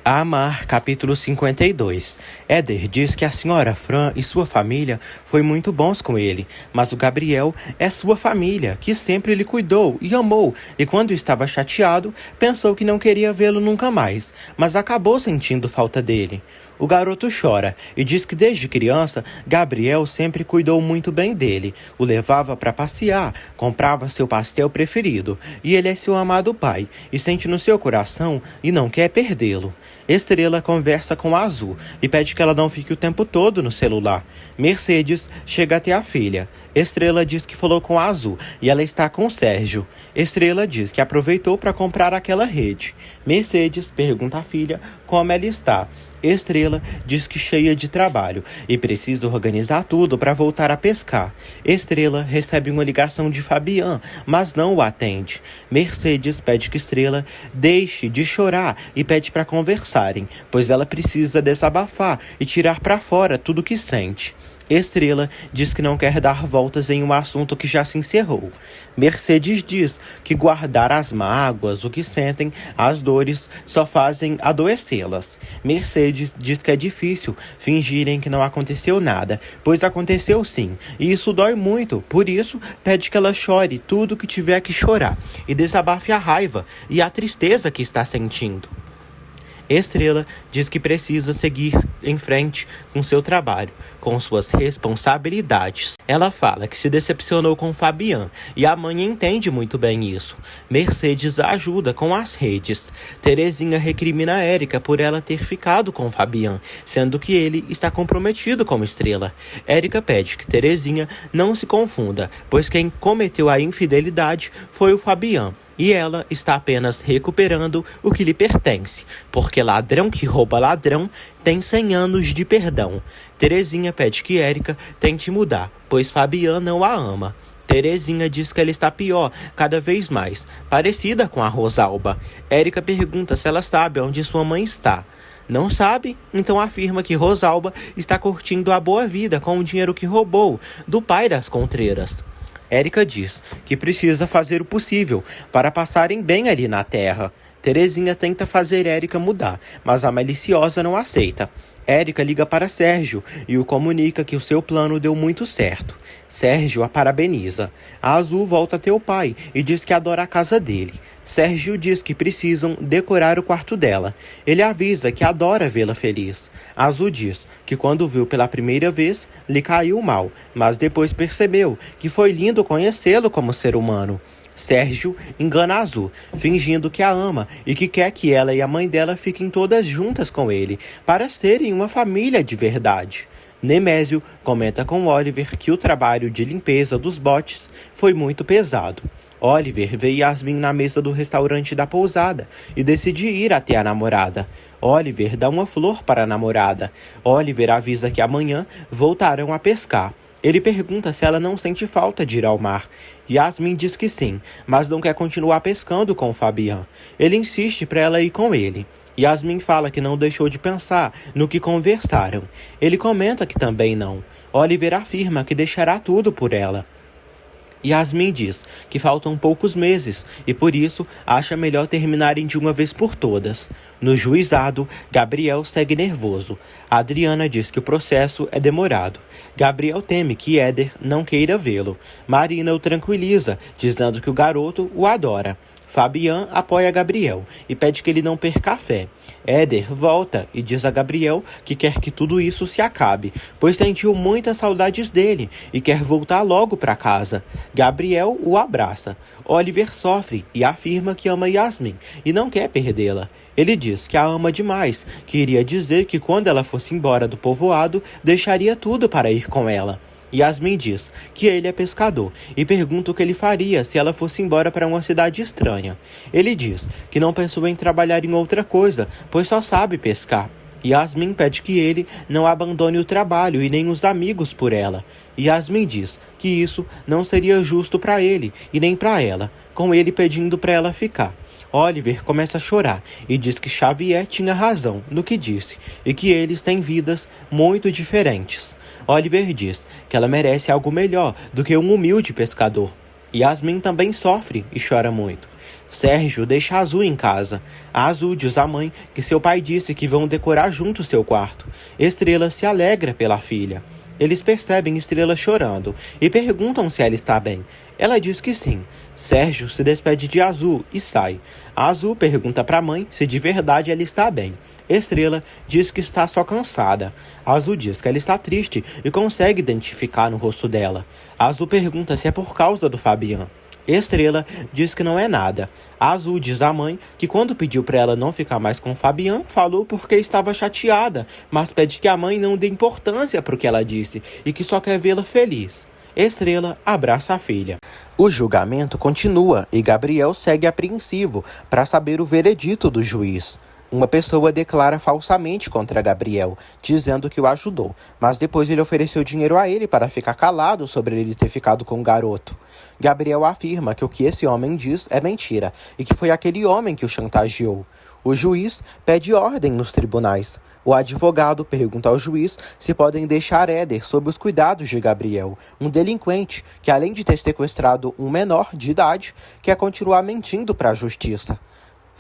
Speaker 1: Amar, capítulo 52. Éder diz que a senhora Fran e sua família foi muito bons com ele, mas o Gabriel é sua família, que sempre lhe cuidou e amou, e quando estava chateado, pensou que não queria vê-lo nunca mais, mas acabou sentindo falta dele. O garoto chora e diz que desde criança, Gabriel sempre cuidou muito bem dele, o levava para passear, comprava seu pastel preferido, e ele é seu amado pai, e sente no seu coração e não quer perdê-lo. Estrela conversa com a Azul e pede que ela não fique o tempo todo no celular. Mercedes chega até a filha. Estrela diz que falou com a Azul e ela está com o Sérgio. Estrela diz que aproveitou para comprar aquela rede. Mercedes pergunta à filha como ela está. Estrela diz que cheia de trabalho e precisa organizar tudo para voltar a pescar. Estrela recebe uma ligação de Fabian, mas não o atende. Mercedes pede que Estrela deixe de chorar e pede para conversarem, pois ela precisa desabafar e tirar para fora tudo o que sente. Estrela diz que não quer dar voltas em um assunto que já se encerrou. Mercedes diz que guardar as mágoas, o que sentem, as dores, só fazem adoecê-las. Mercedes diz que é difícil fingirem que não aconteceu nada, pois aconteceu sim, e isso dói muito, por isso pede que ela chore tudo que tiver que chorar e desabafe a raiva e a tristeza que está sentindo. Estrela diz que precisa seguir em frente com seu trabalho, com suas responsabilidades. Ela fala que se decepcionou com Fabian e a mãe entende muito bem isso. Mercedes a ajuda com as redes. Terezinha recrimina a Érica por ela ter ficado com Fabian, sendo que ele está comprometido com Estrela. Érica pede que Terezinha não se confunda, pois quem cometeu a infidelidade foi o Fabian. E ela está apenas recuperando o que lhe pertence, porque ladrão que rouba ladrão tem 100 anos de perdão. Terezinha pede que Érica tente mudar, pois Fabian não a ama. Terezinha diz que ela está pior, cada vez mais, parecida com a Rosalba. Érica pergunta se ela sabe onde sua mãe está. Não sabe? Então afirma que Rosalba está curtindo a boa vida com o dinheiro que roubou do pai das Contreiras. Érica diz que precisa fazer o possível para passarem bem ali na terra. Terezinha tenta fazer Érica mudar, mas a maliciosa não aceita. Érica liga para Sérgio e o comunica que o seu plano deu muito certo. Sérgio a parabeniza. A Azul volta a ter o pai e diz que adora a casa dele. Sérgio diz que precisam decorar o quarto dela. Ele avisa que adora vê-la feliz. A Azul diz que quando viu pela primeira vez, lhe caiu mal, mas depois percebeu que foi lindo conhecê-lo como ser humano. Sérgio engana a Azul, fingindo que a ama e que quer que ela e a mãe dela fiquem todas juntas com ele, para serem uma família de verdade. Nemésio comenta com Oliver que o trabalho de limpeza dos botes foi muito pesado. Oliver vê Yasmin na mesa do restaurante da pousada e decide ir até a namorada. Oliver dá uma flor para a namorada. Oliver avisa que amanhã voltarão a pescar. Ele pergunta se ela não sente falta de ir ao mar. Yasmin diz que sim, mas não quer continuar pescando com o Fabian. Ele insiste para ela ir com ele. Yasmin fala que não deixou de pensar no que conversaram. Ele comenta que também não. Oliver afirma que deixará tudo por ela. Yasmin diz que faltam poucos meses e, por isso, acha melhor terminarem de uma vez por todas. No juizado, Gabriel segue nervoso. Adriana diz que o processo é demorado. Gabriel teme que Éder não queira vê-lo. Marina o tranquiliza, dizendo que o garoto o adora. Fabian apoia Gabriel e pede que ele não perca a fé. Éder volta e diz a Gabriel que quer que tudo isso se acabe, pois sentiu muitas saudades dele e quer voltar logo para casa. Gabriel o abraça. Oliver sofre e afirma que ama Yasmin e não quer perdê-la. Ele diz que a ama demais, que iria dizer que quando ela fosse embora do povoado, deixaria tudo para ir com ela. Yasmin diz que ele é pescador e pergunta o que ele faria se ela fosse embora para uma cidade estranha. Ele diz que não pensou em trabalhar em outra coisa, pois só sabe pescar. Yasmin pede que ele não abandone o trabalho e nem os amigos por ela. Yasmin diz que isso não seria justo para ele e nem para ela, com ele pedindo para ela ficar. Oliver começa a chorar e diz que Xavier tinha razão no que disse e que eles têm vidas muito diferentes. Oliver diz que ela merece algo melhor do que um humilde pescador. Yasmin também sofre e chora muito. Sérgio deixa a Azul em casa. A Azul diz à mãe que seu pai disse que vão decorar junto seu quarto. Estrela se alegra pela filha. Eles percebem Estrela chorando e perguntam se ela está bem. Ela diz que sim. Sérgio se despede de Azul e sai. A Azul pergunta para a mãe se de verdade ela está bem. Estrela diz que está só cansada. A Azul diz que ela está triste e consegue identificar no rosto dela. A Azul pergunta se é por causa do Fabian. Estrela diz que não é nada. A Azul diz à mãe que quando pediu para ela não ficar mais com o Fabian, falou porque estava chateada, mas pede que a mãe não dê importância para o que ela disse e que só quer vê-la feliz. Estrela abraça a filha. O julgamento continua e Gabriel segue apreensivo para saber o veredito do juiz. Uma pessoa declara falsamente contra Gabriel, dizendo que o ajudou, mas depois ele ofereceu dinheiro a ele para ficar calado sobre ele ter ficado com o garoto. Gabriel afirma que o que esse homem diz é mentira e que foi aquele homem que o chantageou. O juiz pede ordem nos tribunais. O advogado pergunta ao juiz se podem deixar Éder sob os cuidados de Gabriel, um delinquente que, além de ter sequestrado um menor de idade, quer continuar mentindo para a justiça.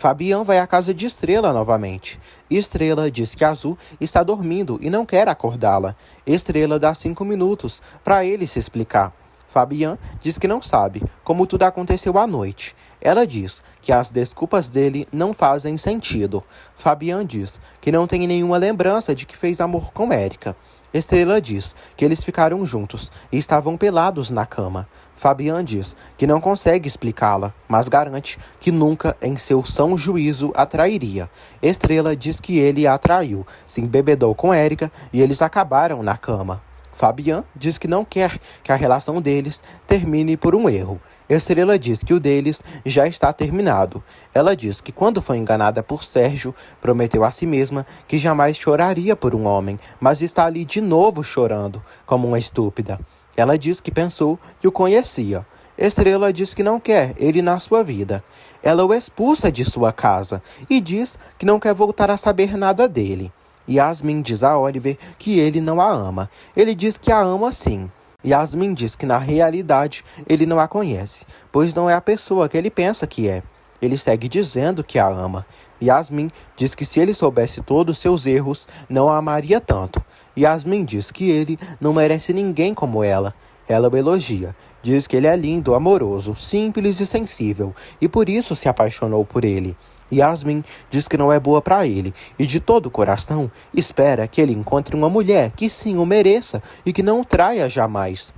Speaker 1: Fabian vai à casa de Estrela novamente. Estrela diz que Azul está dormindo e não quer acordá-la. Estrela dá 5 minutos para ele se explicar. Fabian diz que não sabe como tudo aconteceu à noite. Ela diz que as desculpas dele não fazem sentido. Fabian diz que não tem nenhuma lembrança de que fez amor com Érica. Estrela diz que eles ficaram juntos e estavam pelados na cama. Fabian diz que não consegue explicá-la, mas garante que nunca em seu são juízo a trairia. Estrela diz que ele a traiu, se embebedou com Érica e eles acabaram na cama. Fabian diz que não quer que a relação deles termine por um erro. Estrela diz que o deles já está terminado. Ela diz que quando foi enganada por Sérgio, prometeu a si mesma que jamais choraria por um homem, mas está ali de novo chorando, como uma estúpida. Ela diz que pensou que o conhecia. Estrela diz que não quer ele na sua vida. Ela o expulsa de sua casa e diz que não quer voltar a saber nada dele. Yasmin diz a Oliver que ele não a ama. Ele diz que a ama sim. Yasmin diz que na realidade ele não a conhece, pois não é a pessoa que ele pensa que é. Ele segue dizendo que a ama. Yasmin diz que se ele soubesse todos seus erros, não a amaria tanto. Yasmin diz que ele não merece ninguém como ela. Ela o elogia. Diz que ele é lindo, amoroso, simples e sensível, e por isso se apaixonou por ele. Yasmin diz que não é boa para ele, e de todo o coração espera que ele encontre uma mulher que sim o mereça e que não o traia jamais.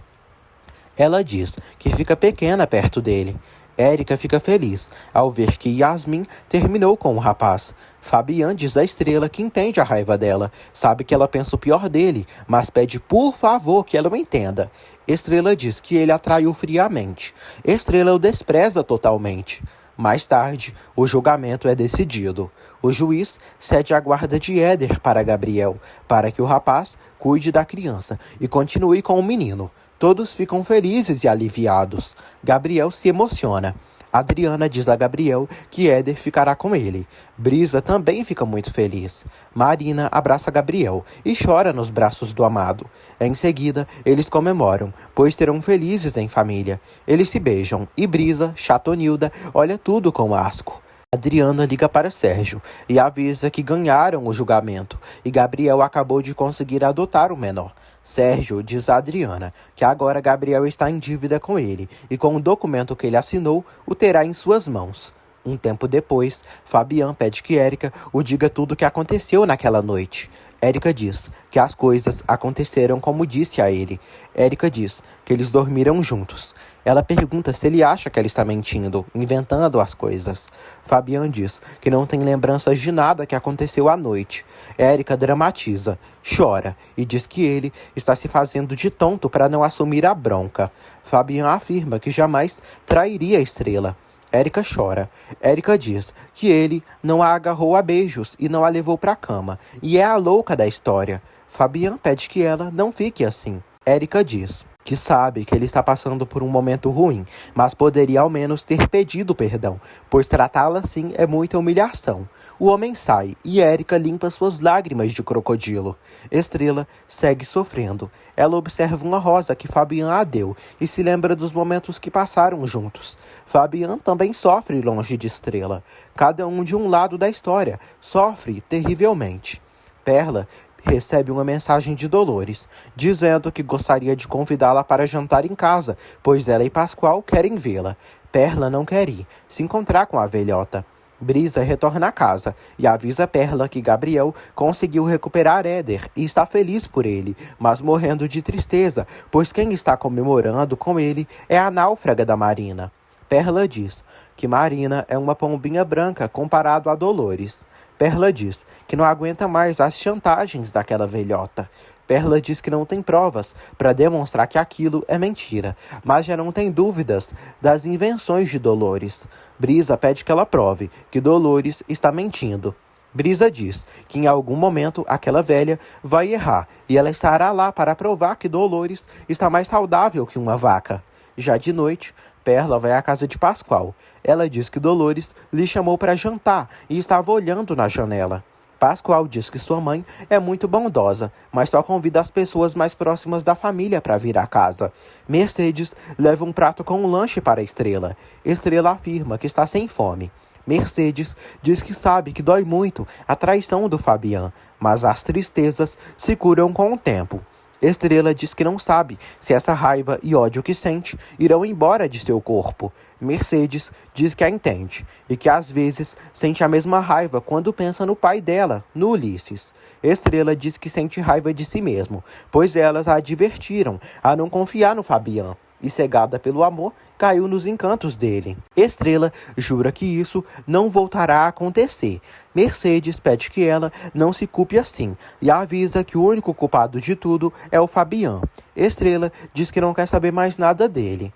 Speaker 1: Ela diz que fica pequena perto dele. Érica fica feliz ao ver que Yasmin terminou com o rapaz. Fabian diz à Estrela que entende a raiva dela, sabe que ela pensa o pior dele, mas pede por favor que ela o entenda. Estrela diz que ele a traiu friamente. Estrela o despreza totalmente. Mais tarde, o julgamento é decidido. O juiz cede a guarda de Éder para Gabriel, para que o rapaz cuide da criança e continue com o menino. Todos ficam felizes e aliviados. Gabriel se emociona. Adriana diz a Gabriel que Éder ficará com ele. Brisa também fica muito feliz. Marina abraça Gabriel e chora nos braços do amado. Em seguida, eles comemoram, pois serão felizes em família. Eles se beijam e Brisa, chatonilda, olha tudo com asco. Adriana liga para Sérgio e avisa que ganharam o julgamento e Gabriel acabou de conseguir adotar o menor. Sérgio diz a Adriana que agora Gabriel está em dívida com ele e com o documento que ele assinou, o terá em suas mãos. Um tempo depois, Fabian pede que Érica o diga tudo o que aconteceu naquela noite. Érica diz que as coisas aconteceram como disse a ele. Érica diz que eles dormiram juntos. Ela pergunta se ele acha que ela está mentindo, inventando as coisas. Fabian diz que não tem lembranças de nada que aconteceu à noite. Érica dramatiza, chora e diz que ele está se fazendo de tonto para não assumir a bronca. Fabian afirma que jamais trairia a Estrela. Érica chora. Érica diz que ele não a agarrou a beijos e não a levou para a cama, e é a louca da história. Fabian pede que ela não fique assim. Érica diz que sabe que ele está passando por um momento ruim, mas poderia ao menos ter pedido perdão, pois tratá-la assim é muita humilhação. O homem sai e Érica limpa suas lágrimas de crocodilo. Estrela segue sofrendo. Ela observa uma rosa que Fabian a deu e se lembra dos momentos que passaram juntos. Fabian também sofre longe de Estrela. Cada um de um lado da história sofre terrivelmente. Perla recebe uma mensagem de Dolores, dizendo que gostaria de convidá-la para jantar em casa, pois ela e Pascoal querem vê-la. Perla não quer ir, se encontrar com a velhota. Brisa retorna à casa e avisa Perla que Gabriel conseguiu recuperar Éder e está feliz por ele, mas morrendo de tristeza, pois quem está comemorando com ele é a náufraga da Marina. Perla diz que Marina é uma pombinha branca comparado a Dolores. Perla diz que não aguenta mais as chantagens daquela velhota. Perla diz que não tem provas para demonstrar que aquilo é mentira, mas já não tem dúvidas das invenções de Dolores. Brisa pede que ela prove que Dolores está mentindo. Brisa diz que em algum momento aquela velha vai errar e ela estará lá para provar que Dolores está mais saudável que uma vaca. Já de noite, Perla vai à casa de Pascoal. Ela diz que Dolores lhe chamou para jantar e estava olhando na janela. Pascoal diz que sua mãe é muito bondosa, mas só convida as pessoas mais próximas da família para vir à casa. Mercedes leva um prato com um lanche para Estrela. Estrela afirma que está sem fome. Mercedes diz que sabe que dói muito a traição do Fabian, mas as tristezas se curam com o tempo. Estrela diz que não sabe se essa raiva e ódio que sente irão embora de seu corpo. Mercedes diz que a entende e que às vezes sente a mesma raiva quando pensa no pai dela, no Ulisses. Estrela diz que sente raiva de si mesmo, pois elas a advertiram a não confiar no Fabian. E cegada pelo amor, caiu nos encantos dele. Estrela jura que isso não voltará a acontecer. Mercedes pede que ela não se culpe assim e avisa que o único culpado de tudo é o Fabian. Estrela diz que não quer saber mais nada dele.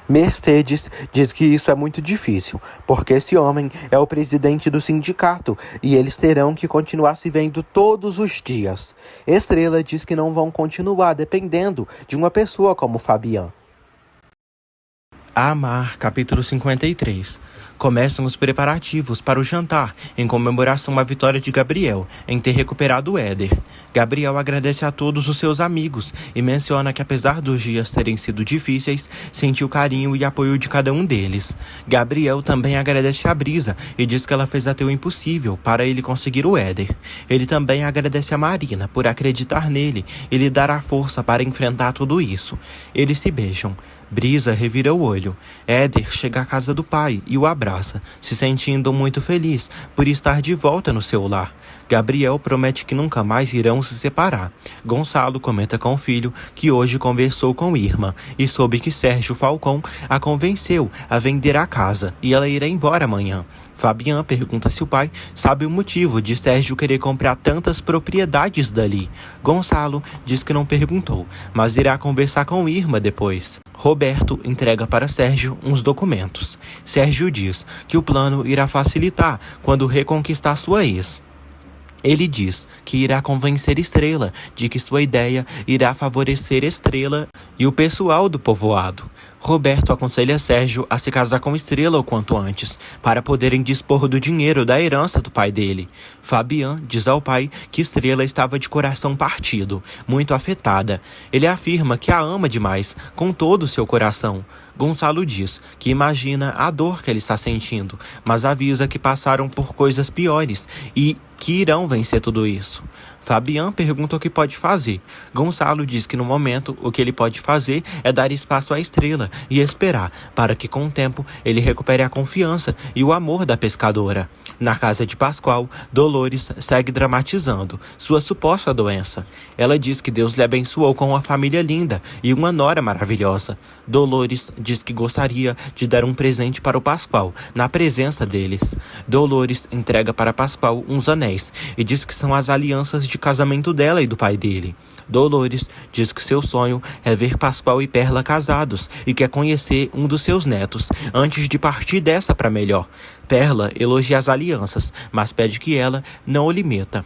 Speaker 1: Mercedes diz que isso é muito difícil, porque esse homem é o presidente do sindicato e eles terão que continuar se vendo todos os dias. Estrela diz que não vão continuar dependendo de uma pessoa como Fabian. Amar, capítulo 53. Começam os preparativos para o jantar, em comemoração à vitória de Gabriel em ter recuperado Éder. Gabriel agradece a todos os seus amigos e menciona que, apesar dos dias terem sido difíceis, sentiu carinho e apoio de cada um deles. Gabriel também agradece a Brisa e diz que ela fez até o impossível para ele conseguir o Éder. Ele também agradece a Marina por acreditar nele e lhe dar a força para enfrentar tudo isso. Eles se beijam. Brisa revira o olho. Éder chega à casa do pai e o abraça, se sentindo muito feliz por estar de volta no seu lar. Gabriel promete que nunca mais irão se separar. Gonçalo comenta com o filho que hoje conversou com Irma e soube que Sérgio Falcão a convenceu a vender a casa e ela irá embora amanhã. Fabian pergunta se o pai sabe o motivo de Sérgio querer comprar tantas propriedades dali. Gonçalo diz que não perguntou, mas irá conversar com Irma depois. Roberto entrega para Sérgio uns documentos. Sérgio diz que o plano irá facilitar quando reconquistar sua ex. Ele diz que irá convencer Estrela de que sua ideia irá favorecer Estrela e o pessoal do povoado. Roberto aconselha Sérgio a se casar com Estrela o quanto antes, para poderem dispor do dinheiro da herança do pai dele. Fabian diz ao pai que Estrela estava de coração partido, muito afetada. Ele afirma que a ama demais, com todo o seu coração. Gonçalo diz que imagina a dor que ele está sentindo, mas avisa que passaram por coisas piores e que irão vencer tudo isso. Fabian pergunta o que pode fazer. Gonçalo diz que no momento o que ele pode fazer é dar espaço à Estrela e esperar para que com o tempo ele recupere a confiança e o amor da pescadora. Na casa de Pascoal, Dolores segue dramatizando sua suposta doença. Ela diz que Deus lhe abençoou com uma família linda e uma nora maravilhosa. Dolores diz que gostaria de dar um presente para o Pascoal, na presença deles. Dolores entrega para Pascoal uns anéis e diz que são as alianças de casamento dela e do pai dele. Dolores diz que seu sonho é ver Pascoal e Perla casados e quer conhecer um dos seus netos antes de partir dessa para melhor. Perla elogia as alianças, mas pede que ela não o limita.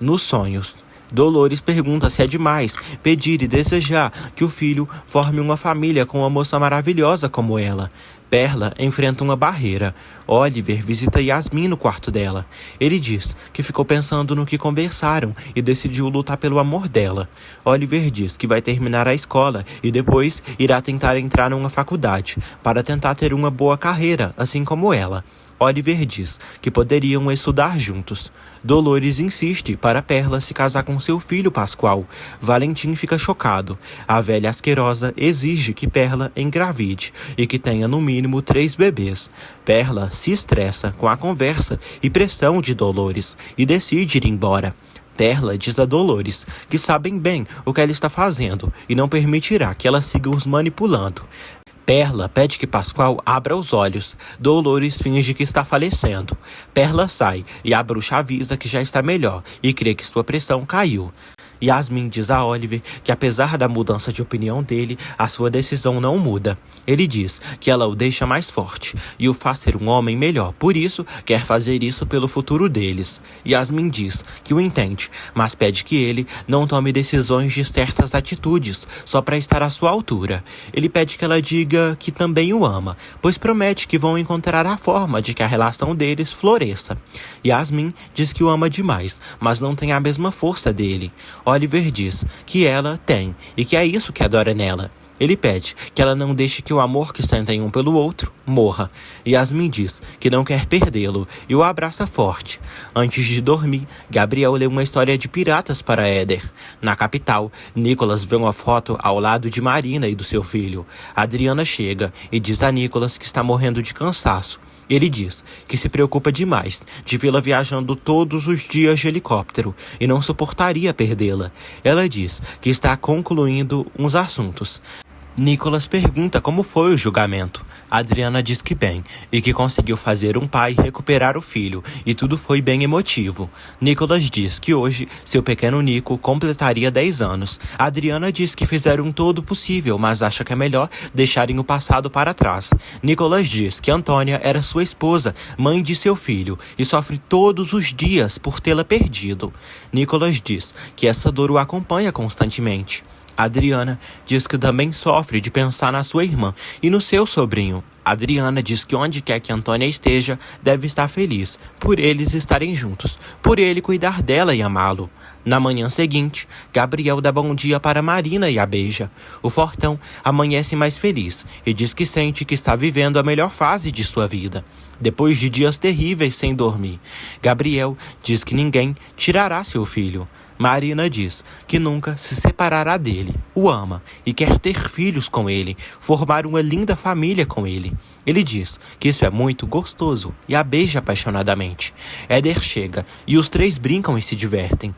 Speaker 1: Nos sonhos, Dolores pergunta se é demais pedir e desejar que o filho forme uma família com uma moça maravilhosa como ela. Perla enfrenta uma barreira. Oliver visita Yasmin no quarto dela. Ele diz que ficou pensando no que conversaram e decidiu lutar pelo amor dela. Oliver diz que vai terminar a escola e depois irá tentar entrar numa faculdade para tentar ter uma boa carreira, assim como ela. Oliver diz que poderiam estudar juntos. Dolores insiste para Perla se casar com seu filho Pascoal. Valentim fica chocado. A velha asquerosa exige que Perla engravide e que tenha no mínimo 3 bebês. Perla se estressa com a conversa e pressão de Dolores e decide ir embora. Perla diz a Dolores que sabem bem o que ela está fazendo e não permitirá que ela siga os manipulando. Perla pede que Pascoal abra os olhos. Dolores finge que está falecendo. Perla sai e a bruxa avisa que já está melhor e crê que sua pressão caiu. Yasmin diz a Oliver que apesar da mudança de opinião dele, a sua decisão não muda. Ele diz que ela o deixa mais forte e o faz ser um homem melhor, por isso quer fazer isso pelo futuro deles. Yasmin diz que o entende, mas pede que ele não tome decisões de certas atitudes só para estar à sua altura. Ele pede que ela diga que também o ama, pois promete que vão encontrar a forma de que a relação deles floresça. Yasmin diz que o ama demais, mas não tem a mesma força dele. Oliver diz que ela tem e que é isso que adora nela. Ele pede que ela não deixe que o amor que sentem um pelo outro morra. Yasmin diz que não quer perdê-lo e o abraça forte. Antes de dormir, Gabriel lê uma história de piratas para Éder. Na capital, Nicolas vê uma foto ao lado de Marina e do seu filho. Adriana chega e diz a Nicolas que está morrendo de cansaço. Ele diz que se preocupa demais de vê-la viajando todos os dias de helicóptero e não suportaria perdê-la. Ela diz que está concluindo uns assuntos. Nicolas pergunta como foi o julgamento. Adriana diz que bem, e que conseguiu fazer um pai recuperar o filho, e tudo foi bem emotivo. Nicolas diz que hoje seu pequeno Nico completaria 10 anos. Adriana diz que fizeram todo o possível, mas acha que é melhor deixarem o passado para trás. Nicolas diz que Antônia era sua esposa, mãe de seu filho, e sofre todos os dias por tê-la perdido. Nicolas diz que essa dor o acompanha constantemente. Adriana diz que também sofre de pensar na sua irmã e no seu sobrinho. Adriana diz que onde quer que Antônia esteja, deve estar feliz, por eles estarem juntos, por ele cuidar dela e amá-lo. Na manhã seguinte, Gabriel dá bom dia para Marina e a beija. O Fortão amanhece mais feliz e diz que sente que está vivendo a melhor fase de sua vida, depois de dias terríveis sem dormir. Gabriel diz que ninguém tirará seu filho. Marina diz que nunca se separará dele, o ama e quer ter filhos com ele, formar uma linda família com ele. Ele diz que isso é muito gostoso e a beija apaixonadamente. Éder chega e os 3 brincam e se divertem.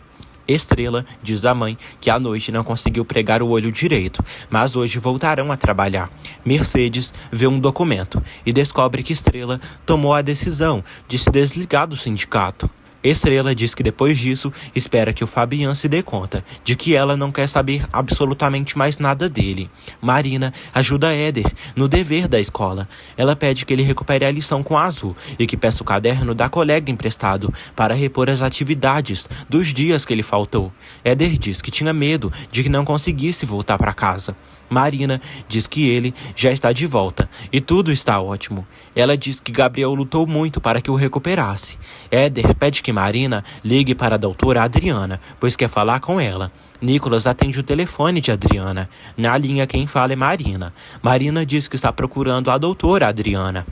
Speaker 1: Estrela diz à mãe que à noite não conseguiu pregar o olho direito, mas hoje voltarão a trabalhar. Mercedes vê um documento e descobre que Estrela tomou a decisão de se desligar do sindicato. Estrela diz que depois disso, espera que o Fabian se dê conta de que ela não quer saber absolutamente mais nada dele. Marina ajuda Éder no dever da escola. Ela pede que ele recupere a lição com a Azul e que peça o caderno da colega emprestado para repor as atividades dos dias que ele faltou. Éder diz que tinha medo de que não conseguisse voltar para casa. Marina diz que ele já está de volta e tudo está ótimo. Ela diz que Gabriel lutou muito para que o recuperasse. Éder pede que Marina ligue para a doutora Adriana, pois quer falar com ela. Nicolas atende o telefone de Adriana. Na linha quem fala é Marina. Marina diz que está procurando a doutora Adriana.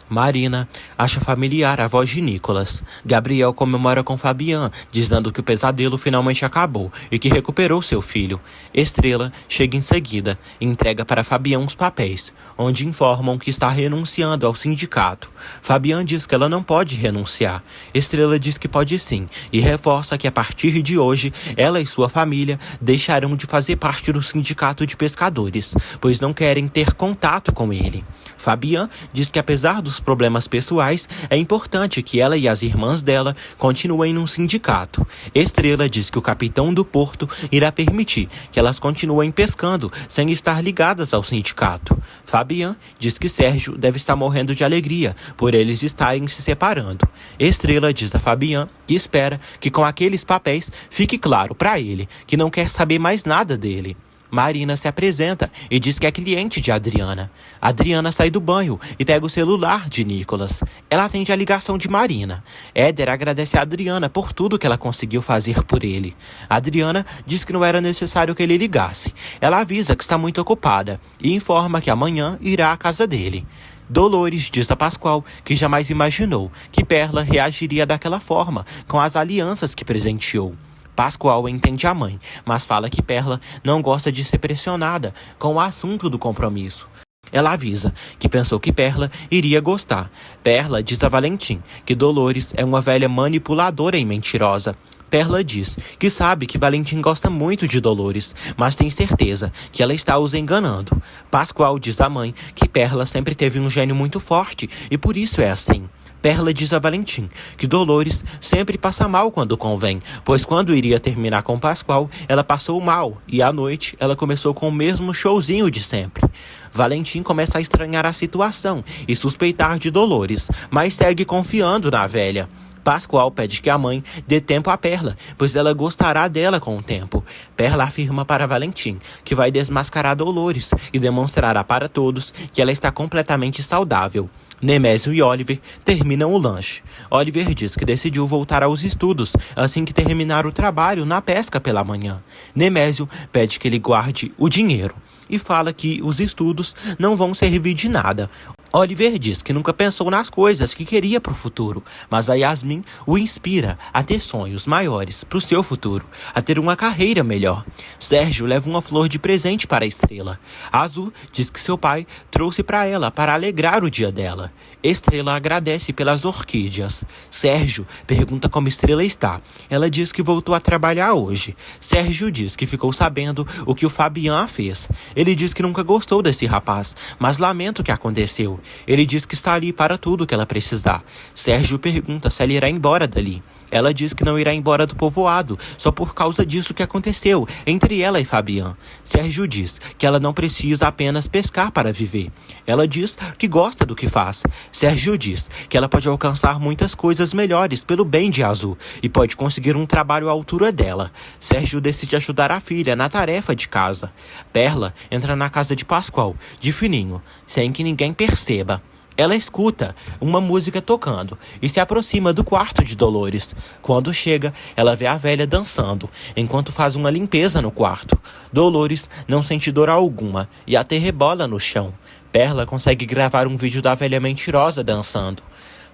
Speaker 1: Marina acha familiar a voz de Nicolas. Gabriel comemora com Fabian, dizendo que o pesadelo finalmente acabou e que recuperou seu filho. Estrela chega em seguida e entrega para Fabian os papéis, onde informam que está renunciando ao sindicato. Fabian diz que ela não pode renunciar. Estrela diz que pode sim e reforça que a partir de hoje ela e sua família deixarão de fazer parte do sindicato de pescadores, pois não querem ter contato com ele. Fabian diz que apesar dos problemas pessoais, é importante que ela e as irmãs dela continuem num sindicato. Estrela diz que o capitão do porto irá permitir que elas continuem pescando sem estar ligadas ao sindicato. Fabian diz que Sérgio deve estar morrendo de alegria por eles estarem se separando. Estrela diz a Fabian que espera que com aqueles papéis fique claro para ele que não quer saber mais nada dele. Marina se apresenta e diz que é cliente de Adriana. Adriana sai do banho e pega o celular de Nicolas. Ela atende a ligação de Marina. Éder agradece a Adriana por tudo que ela conseguiu fazer por ele. Adriana diz que não era necessário que ele ligasse. Ela avisa que está muito ocupada e informa que amanhã irá à casa dele. Dolores diz a Pascoal que jamais imaginou que Perla reagiria daquela forma com as alianças que presenteou. Pascoal entende a mãe, mas fala que Perla não gosta de ser pressionada com o assunto do compromisso. Ela avisa que pensou que Perla iria gostar. Perla diz a Valentim que Dolores é uma velha manipuladora e mentirosa. Perla diz que sabe que Valentim gosta muito de Dolores, mas tem certeza que ela está os enganando. Pascoal diz à mãe que Perla sempre teve um gênio muito forte e por isso é assim. Perla diz a Valentim que Dolores sempre passa mal quando convém, pois quando iria terminar com Pascoal, ela passou mal e à noite ela começou com o mesmo showzinho de sempre. Valentim começa a estranhar a situação e suspeitar de Dolores, mas segue confiando na velha. Pascoal pede que a mãe dê tempo a Perla, pois ela gostará dela com o tempo. Perla afirma para Valentim que vai desmascarar Dolores e demonstrará para todos que ela está completamente saudável. Nemésio e Oliver terminam o lanche. Oliver diz que decidiu voltar aos estudos assim que terminar o trabalho na pesca pela manhã. Nemésio pede que ele guarde o dinheiro e fala que os estudos não vão servir de nada. Oliver diz que nunca pensou nas coisas que queria para o futuro, mas a Yasmin o inspira a ter sonhos maiores para o seu futuro, a ter uma carreira melhor. Sérgio leva uma flor de presente para a Estrela. Azul diz que seu pai trouxe para ela para alegrar o dia dela. Estrela agradece pelas orquídeas. Sérgio pergunta como Estrela está. Ela diz que voltou a trabalhar hoje. Sérgio diz que ficou sabendo o que o Fabian fez. Ele diz que nunca gostou desse rapaz, mas lamenta o que aconteceu. Ele diz que está ali para tudo que ela precisar. Sérgio pergunta se ela irá embora dali. Ela diz que não irá embora do povoado, só por causa disso que aconteceu entre ela e Fabian. Sérgio diz que ela não precisa apenas pescar para viver. Ela diz que gosta do que faz. Sérgio diz que ela pode alcançar muitas coisas melhores pelo bem de Azul e pode conseguir um trabalho à altura dela. Sérgio decide ajudar a filha na tarefa de casa. Perla entra na casa de Pascoal, de fininho, sem que ninguém perceba. Ela escuta uma música tocando e se aproxima do quarto de Dolores. Quando chega, ela vê a velha dançando, enquanto faz uma limpeza no quarto. Dolores não sente dor alguma e até rebola no chão. Perla consegue gravar um vídeo da velha mentirosa dançando.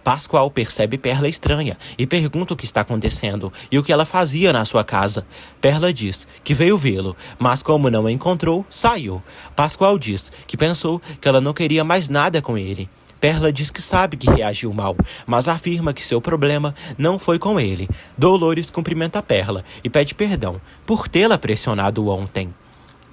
Speaker 1: Pascoal percebe Perla estranha e pergunta o que está acontecendo e o que ela fazia na sua casa. Perla diz que veio vê-lo, mas como não o encontrou, saiu. Pascoal diz que pensou que ela não queria mais nada com ele. Perla diz que sabe que reagiu mal, mas afirma que seu problema não foi com ele. Dolores cumprimenta Perla e pede perdão por tê-la pressionado ontem.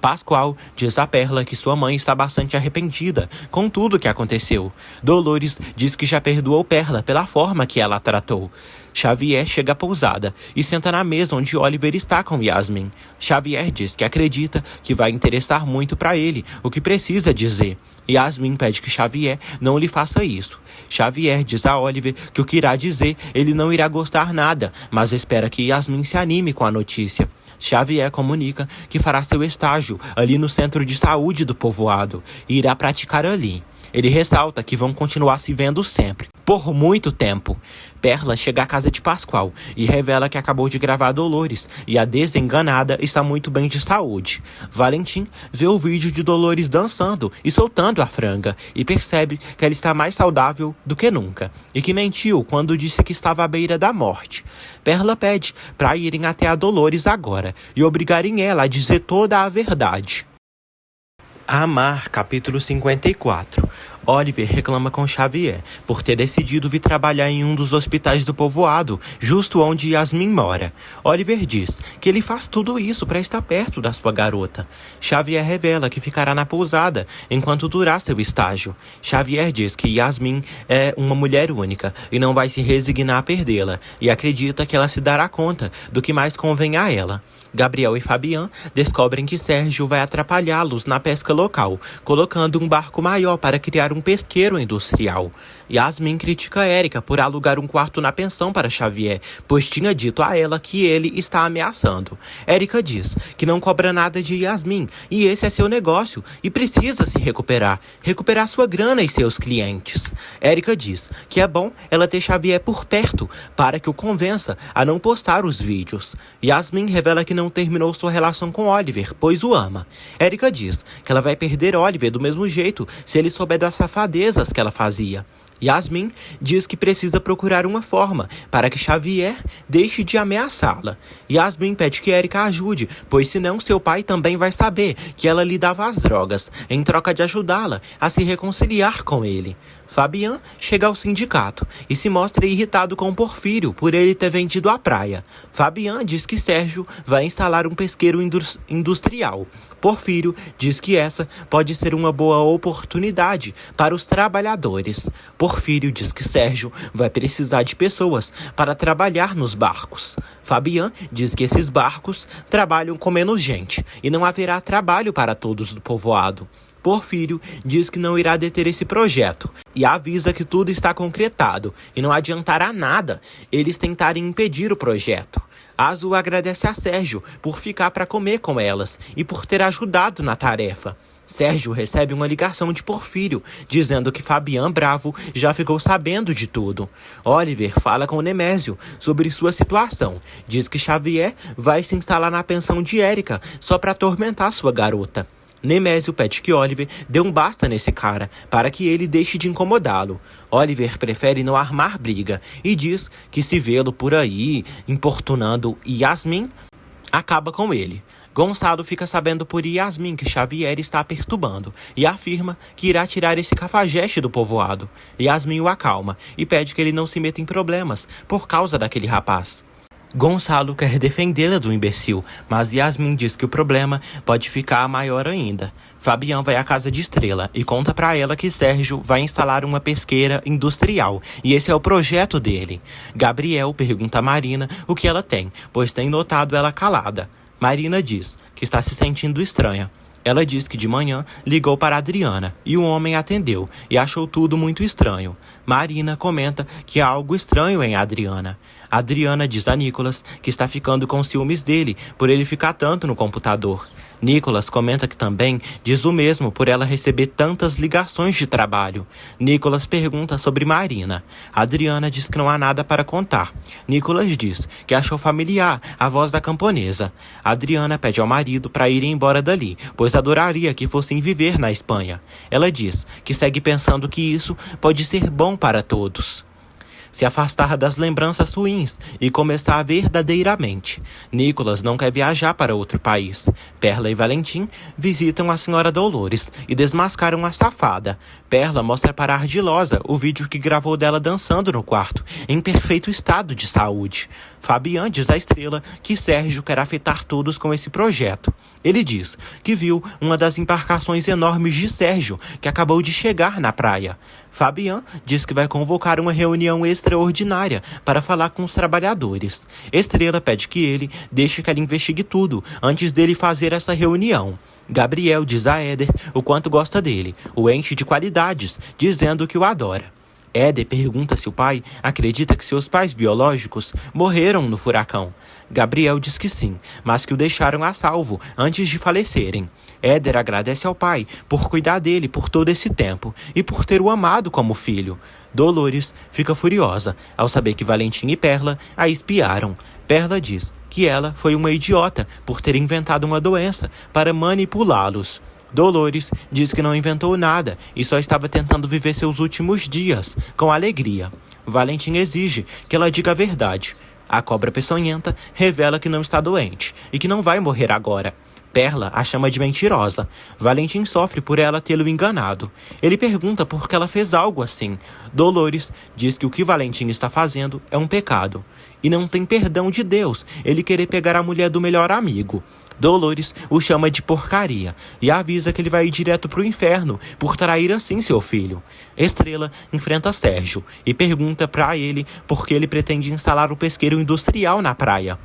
Speaker 1: Pascoal diz a Perla que sua mãe está bastante arrependida com tudo que aconteceu. Dolores diz que já perdoou Perla pela forma que ela a tratou. Xavier chega à pousada e senta na mesa onde Oliver está com Yasmin. Xavier diz que acredita que vai interessar muito para ele o que precisa dizer. Yasmin pede que Xavier não lhe faça isso. Xavier diz a Oliver que o que irá dizer ele não irá gostar nada, mas espera que Yasmin se anime com a notícia. Xavier comunica que fará seu estágio ali no centro de saúde do povoado e irá praticar ali. Ele ressalta que vão continuar se vendo sempre, por muito tempo. Perla chega à casa de Pascoal e revela que acabou de gravar Dolores e a desenganada está muito bem de saúde. Valentim vê o vídeo de Dolores dançando e soltando a franga e percebe que ela está mais saudável do que nunca e que mentiu quando disse que estava à beira da morte. Perla pede para irem até a Dolores agora e obrigarem ela a dizer toda a verdade. Amar, capítulo 54. Oliver reclama com Xavier por ter decidido vir trabalhar em um dos hospitais do povoado, justo onde Yasmin mora. Oliver diz que ele faz tudo isso para estar perto da sua garota. Xavier revela que ficará na pousada enquanto durar seu estágio. Xavier diz que Yasmin é uma mulher única e não vai se resignar a perdê-la, e acredita que ela se dará conta do que mais convém a ela. Gabriel e Fabian descobrem que Sérgio vai atrapalhá-los na pesca local, colocando um barco maior para criar um pesqueiro industrial. Yasmin critica Érica por alugar um quarto na pensão para Xavier, pois tinha dito a ela que ele está ameaçando. Érica diz que não cobra nada de Yasmin e esse é seu negócio e precisa se recuperar sua grana e seus clientes. Érica diz que é bom ela ter Xavier por perto para que o convença a não postar os vídeos. Yasmin revela que não terminou sua relação com Oliver, pois o ama. Érica diz que ela vai perder Oliver do mesmo jeito se ele souber das safadezas que ela fazia. Yasmin diz que precisa procurar uma forma para que Xavier deixe de ameaçá-la. Yasmin pede que Érica ajude, pois senão seu pai também vai saber que ela lhe dava as drogas, em troca de ajudá-la a se reconciliar com ele. Fabian chega ao sindicato e se mostra irritado com Porfírio por ele ter vendido a praia. Fabian diz que Sérgio vai instalar um pesqueiro industrial. Porfírio diz que essa pode ser uma boa oportunidade para os trabalhadores. Porfírio diz que Sérgio vai precisar de pessoas para trabalhar nos barcos. Fabian diz que esses barcos trabalham com menos gente e não haverá trabalho para todos do povoado. Porfírio diz que não irá deter esse projeto e avisa que tudo está concretado e não adiantará nada eles tentarem impedir o projeto. Azul agradece a Sérgio por ficar para comer com elas e por ter ajudado na tarefa. Sérgio recebe uma ligação de Porfírio, dizendo que Fabian Bravo já ficou sabendo de tudo. Oliver fala com Nemésio sobre sua situação. Diz que Xavier vai se instalar na pensão de Érica só para atormentar sua garota. Nemésio pede que Oliver dê um basta nesse cara, para que ele deixe de incomodá-lo. Oliver prefere não armar briga e diz que se vê-lo por aí importunando Yasmin, acaba com ele. Gonçalo fica sabendo por Yasmin que Xavier está perturbando e afirma que irá tirar esse cafajeste do povoado. Yasmin o acalma e pede que ele não se meta em problemas por causa daquele rapaz. Gonçalo quer defendê-la do imbecil, mas Yasmin diz que o problema pode ficar maior ainda. Fabian vai à casa de Estrela e conta pra ela que Sérgio vai instalar uma pesqueira industrial, e esse é o projeto dele. Gabriel pergunta a Marina o que ela tem, pois tem notado ela calada. Marina diz que está se sentindo estranha. Ela diz que de manhã ligou para Adriana e o homem atendeu e achou tudo muito estranho. Marina comenta que há algo estranho em Adriana. Adriana diz a Nicolas que está ficando com ciúmes dele por ele ficar tanto no computador. Nicolas comenta que também diz o mesmo por ela receber tantas ligações de trabalho. Nicolas pergunta sobre Marina. Adriana diz que não há nada para contar. Nicolas diz que achou familiar a voz da camponesa. Adriana pede ao marido para ir embora dali, pois adoraria que fossem viver na Espanha. Ela diz que segue pensando que isso pode ser bom para todos. se afastar das lembranças ruins e começar verdadeiramente. Nicholas não quer viajar para outro país. Perla e Valentim visitam a senhora Dolores e desmascaram a safada. Perla mostra para a Ardilosa o vídeo que gravou dela dançando no quarto, em perfeito estado de saúde. Fabian diz à Estrela que Sérgio quer afetar todos com esse projeto. Ele diz que viu uma das embarcações enormes de Sérgio, que acabou de chegar na praia. Fabian diz que vai convocar uma reunião extraordinária para falar com os trabalhadores. Estrela pede que ele deixe que ela investigue tudo antes dele fazer essa reunião. Gabriel diz a Éder o quanto gosta dele, o enche de qualidades, dizendo que o adora. Éder pergunta se o pai acredita que seus pais biológicos morreram no furacão. Gabriel diz que sim, mas que o deixaram a salvo antes de falecerem. Éder agradece ao pai por cuidar dele por todo esse tempo e por ter o amado como filho. Dolores fica furiosa ao saber que Valentim e Perla a espiaram. Perla diz que ela foi uma idiota por ter inventado uma doença para manipulá-los. Dolores diz que não inventou nada e só estava tentando viver seus últimos dias com alegria. Valentim exige que ela diga a verdade. A cobra peçonhenta revela que não está doente e que não vai morrer agora. Perla a chama de mentirosa. Valentim sofre por ela tê-lo enganado. Ele pergunta por que ela fez algo assim. Dolores diz que o que Valentim está fazendo é um pecado. E não tem perdão de Deus ele querer pegar a mulher do melhor amigo. Dolores o chama de porcaria e avisa que ele vai ir direto para o inferno por trair assim seu filho. Estrela enfrenta Sérgio e pergunta para ele por que ele pretende instalar o pesqueiro industrial na praia.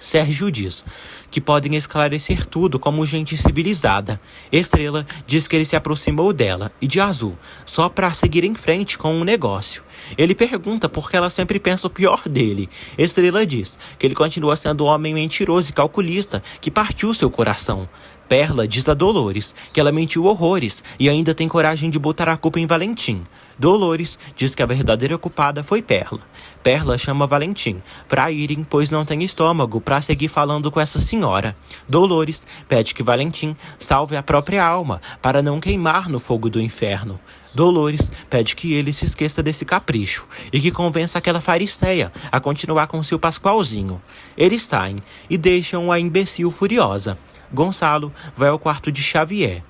Speaker 1: Sérgio diz que podem esclarecer tudo como gente civilizada. Estrela diz que ele se aproximou dela e de Azul só para seguir em frente com um negócio. Ele pergunta por que ela sempre pensa o pior dele. Estrela diz que ele continua sendo um homem mentiroso e calculista que partiu seu coração. Perla diz a Dolores que ela mentiu horrores e ainda tem coragem de botar a culpa em Valentim. Dolores diz que a verdadeira culpada foi Perla. Perla chama Valentim para irem, pois não tem estômago para seguir falando com essa senhora. Dolores pede que Valentim salve a própria alma para não queimar no fogo do inferno. Dolores pede que ele se esqueça desse capricho e que convença aquela fariseia a continuar com seu Pascoalzinho. Eles saem e deixam a imbecil furiosa. Gonçalo vai ao quarto de Xavier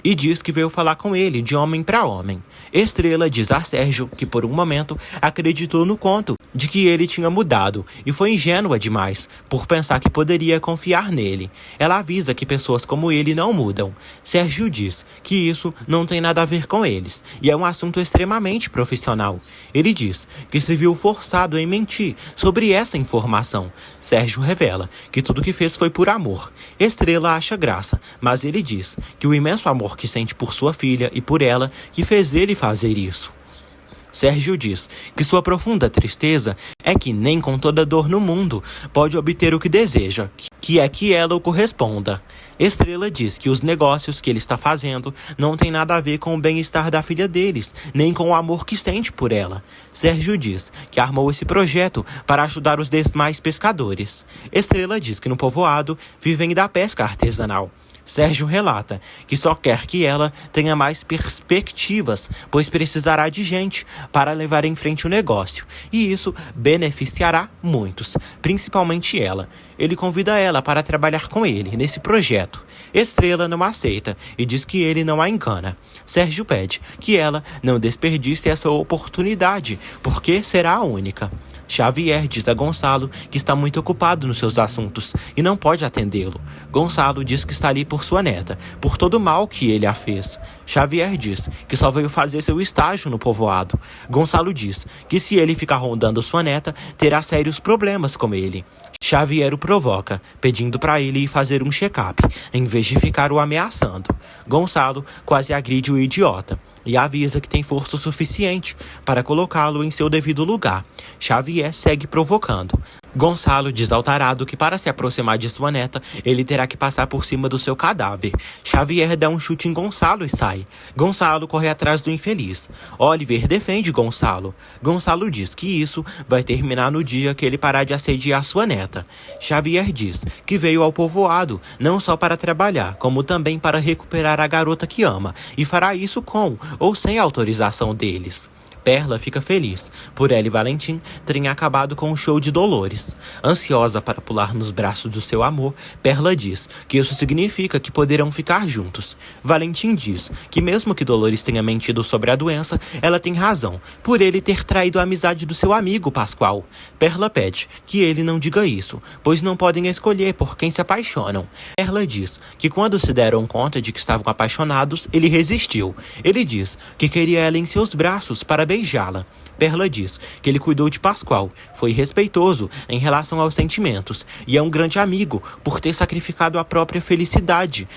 Speaker 1: e diz que veio falar com ele de homem para homem. Estrela diz a Sérgio que por um momento acreditou no conto de que ele tinha mudado e foi ingênua demais por pensar que poderia confiar nele. Ela avisa que pessoas como ele não mudam. Sérgio diz que isso não tem nada a ver com eles e é um assunto extremamente profissional. Ele diz que se viu forçado em mentir sobre essa informação. Sérgio revela que tudo que fez foi por amor. Estrela acha graça, mas ele diz que o imenso amor que sente por sua filha e por ela que fez ele fazer isso. Sérgio diz que sua profunda tristeza é que nem com toda dor no mundo pode obter o que deseja, que é que ela o corresponda. Estrela diz que os negócios que ele está fazendo não tem nada a ver com o bem-estar da filha deles, nem com o amor que sente por ela. Sérgio diz que armou esse projeto para ajudar os demais pescadores. Estrela diz que no povoado vivem da pesca artesanal. Sérgio relata que só quer que ela tenha mais perspectivas, pois precisará de gente para levar em frente o negócio, e isso beneficiará muitos, principalmente ela. Ele convida ela para trabalhar com ele nesse projeto. Estrela não aceita e diz que ele não a engana. Sérgio pede que ela não desperdice essa oportunidade, porque será a única. Xavier diz a Gonçalo que está muito ocupado nos seus assuntos e não pode atendê-lo. Gonçalo diz que está ali por sua neta, por todo o mal que ele a fez. Xavier diz que só veio fazer seu estágio no povoado. Gonçalo diz que se ele ficar rondando sua neta, terá sérios problemas com ele. Xavier o provoca, pedindo para ele ir fazer um check-up, em vez de ficar o ameaçando. Gonçalo quase agride o idiota e avisa que tem força suficiente para colocá-lo em seu devido lugar. Xavier segue provocando. Gonçalo diz ao tarado que para se aproximar de sua neta, ele terá que passar por cima do seu cadáver. Xavier dá um chute em Gonçalo e sai. Gonçalo corre atrás do infeliz. Oliver defende Gonçalo. Gonçalo diz que isso vai terminar no dia que ele parar de assediar sua neta. Xavier diz que veio ao povoado não só para trabalhar, como também para recuperar a garota que ama, e fará isso com ou sem autorização deles. Perla fica feliz por ela e Valentim terem acabado com o show de Dolores. Ansiosa para pular nos braços do seu amor, Perla diz que isso significa que poderão ficar juntos. Valentim diz que mesmo que Dolores tenha mentido sobre a doença, ela tem razão, por ele ter traído a amizade do seu amigo Pascoal. Perla pede que ele não diga isso, pois não podem escolher por quem se apaixonam. Perla diz que quando se deram conta de que estavam apaixonados, ele resistiu. Ele diz que queria ela em seus braços para beijá-la. Perla diz que ele cuidou de Pascoal, foi respeitoso em relação aos sentimentos e é um grande amigo por ter sacrificado a própria felicidade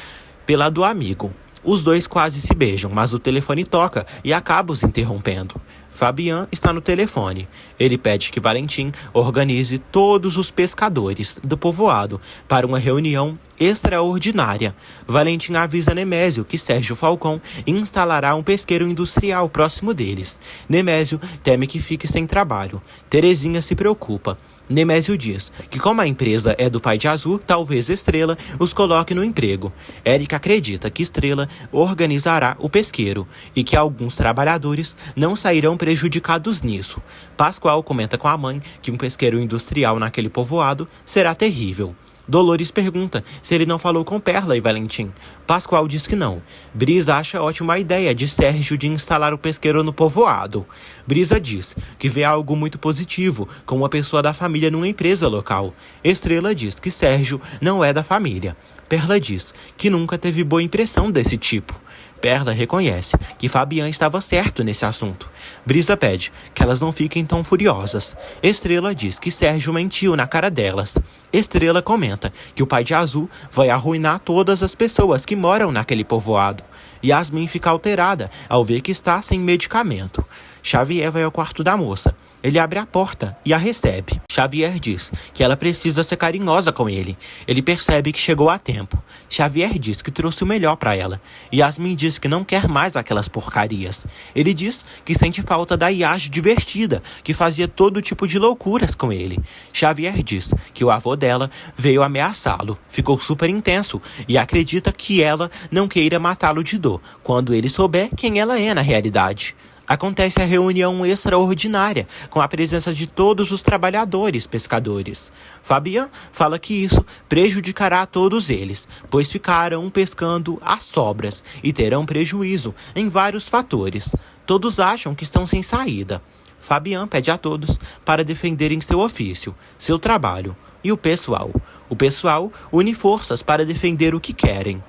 Speaker 1: pela do amigo. Os dois quase se beijam, mas o telefone toca e acaba os interrompendo. Fabian está no telefone. Ele pede que Valentim organize todos os pescadores do povoado para uma reunião extraordinária. Valentim avisa Nemésio que Sérgio Falcão instalará um pesqueiro industrial próximo deles. Nemésio teme que fique sem trabalho. Terezinha se preocupa. Nemésio diz que como a empresa é do pai de Azul, talvez Estrela os coloque no emprego. Érica acredita que Estrela organizará o pesqueiro e que alguns trabalhadores não sairão prejudicados nisso. Pascoal comenta com a mãe que um pesqueiro industrial naquele povoado será terrível. Dolores pergunta se ele não falou com Perla e Valentim. Pascoal diz que não. Brisa acha ótima a ideia de Sérgio de instalar o pesqueiro no povoado. Brisa diz que vê algo muito positivo com uma pessoa da família numa empresa local. Estrela diz que Sérgio não é da família. Perla diz que nunca teve boa impressão desse tipo. Perla reconhece que Fabian estava certo nesse assunto. Brisa pede que elas não fiquem tão furiosas. Estrela diz que Sérgio mentiu na cara delas. Estrela comenta que o pai de Azul vai arruinar todas as pessoas que moram naquele povoado. Yasmin fica alterada ao ver que está sem medicamento. Xavier vai ao quarto da moça. Ele abre a porta e a recebe. Xavier diz que ela precisa ser carinhosa com ele. Ele percebe que chegou a tempo. Xavier diz que trouxe o melhor para ela. Yasmin diz que não quer mais aquelas porcarias. Ele diz que sente falta da Yas divertida, que fazia todo tipo de loucuras com ele. Xavier diz que o avô dela veio ameaçá-lo. Ficou super intenso e acredita que ela não queira matá-lo de dor, quando ele souber quem ela é na realidade. Acontece a reunião extraordinária, com a presença de todos os trabalhadores pescadores. Fabian fala que isso prejudicará a todos eles, pois ficarão pescando às sobras e terão prejuízo em vários fatores. Todos acham que estão sem saída. Fabian pede a todos para defenderem seu ofício, seu trabalho e o pessoal. O pessoal une forças para defender o que querem.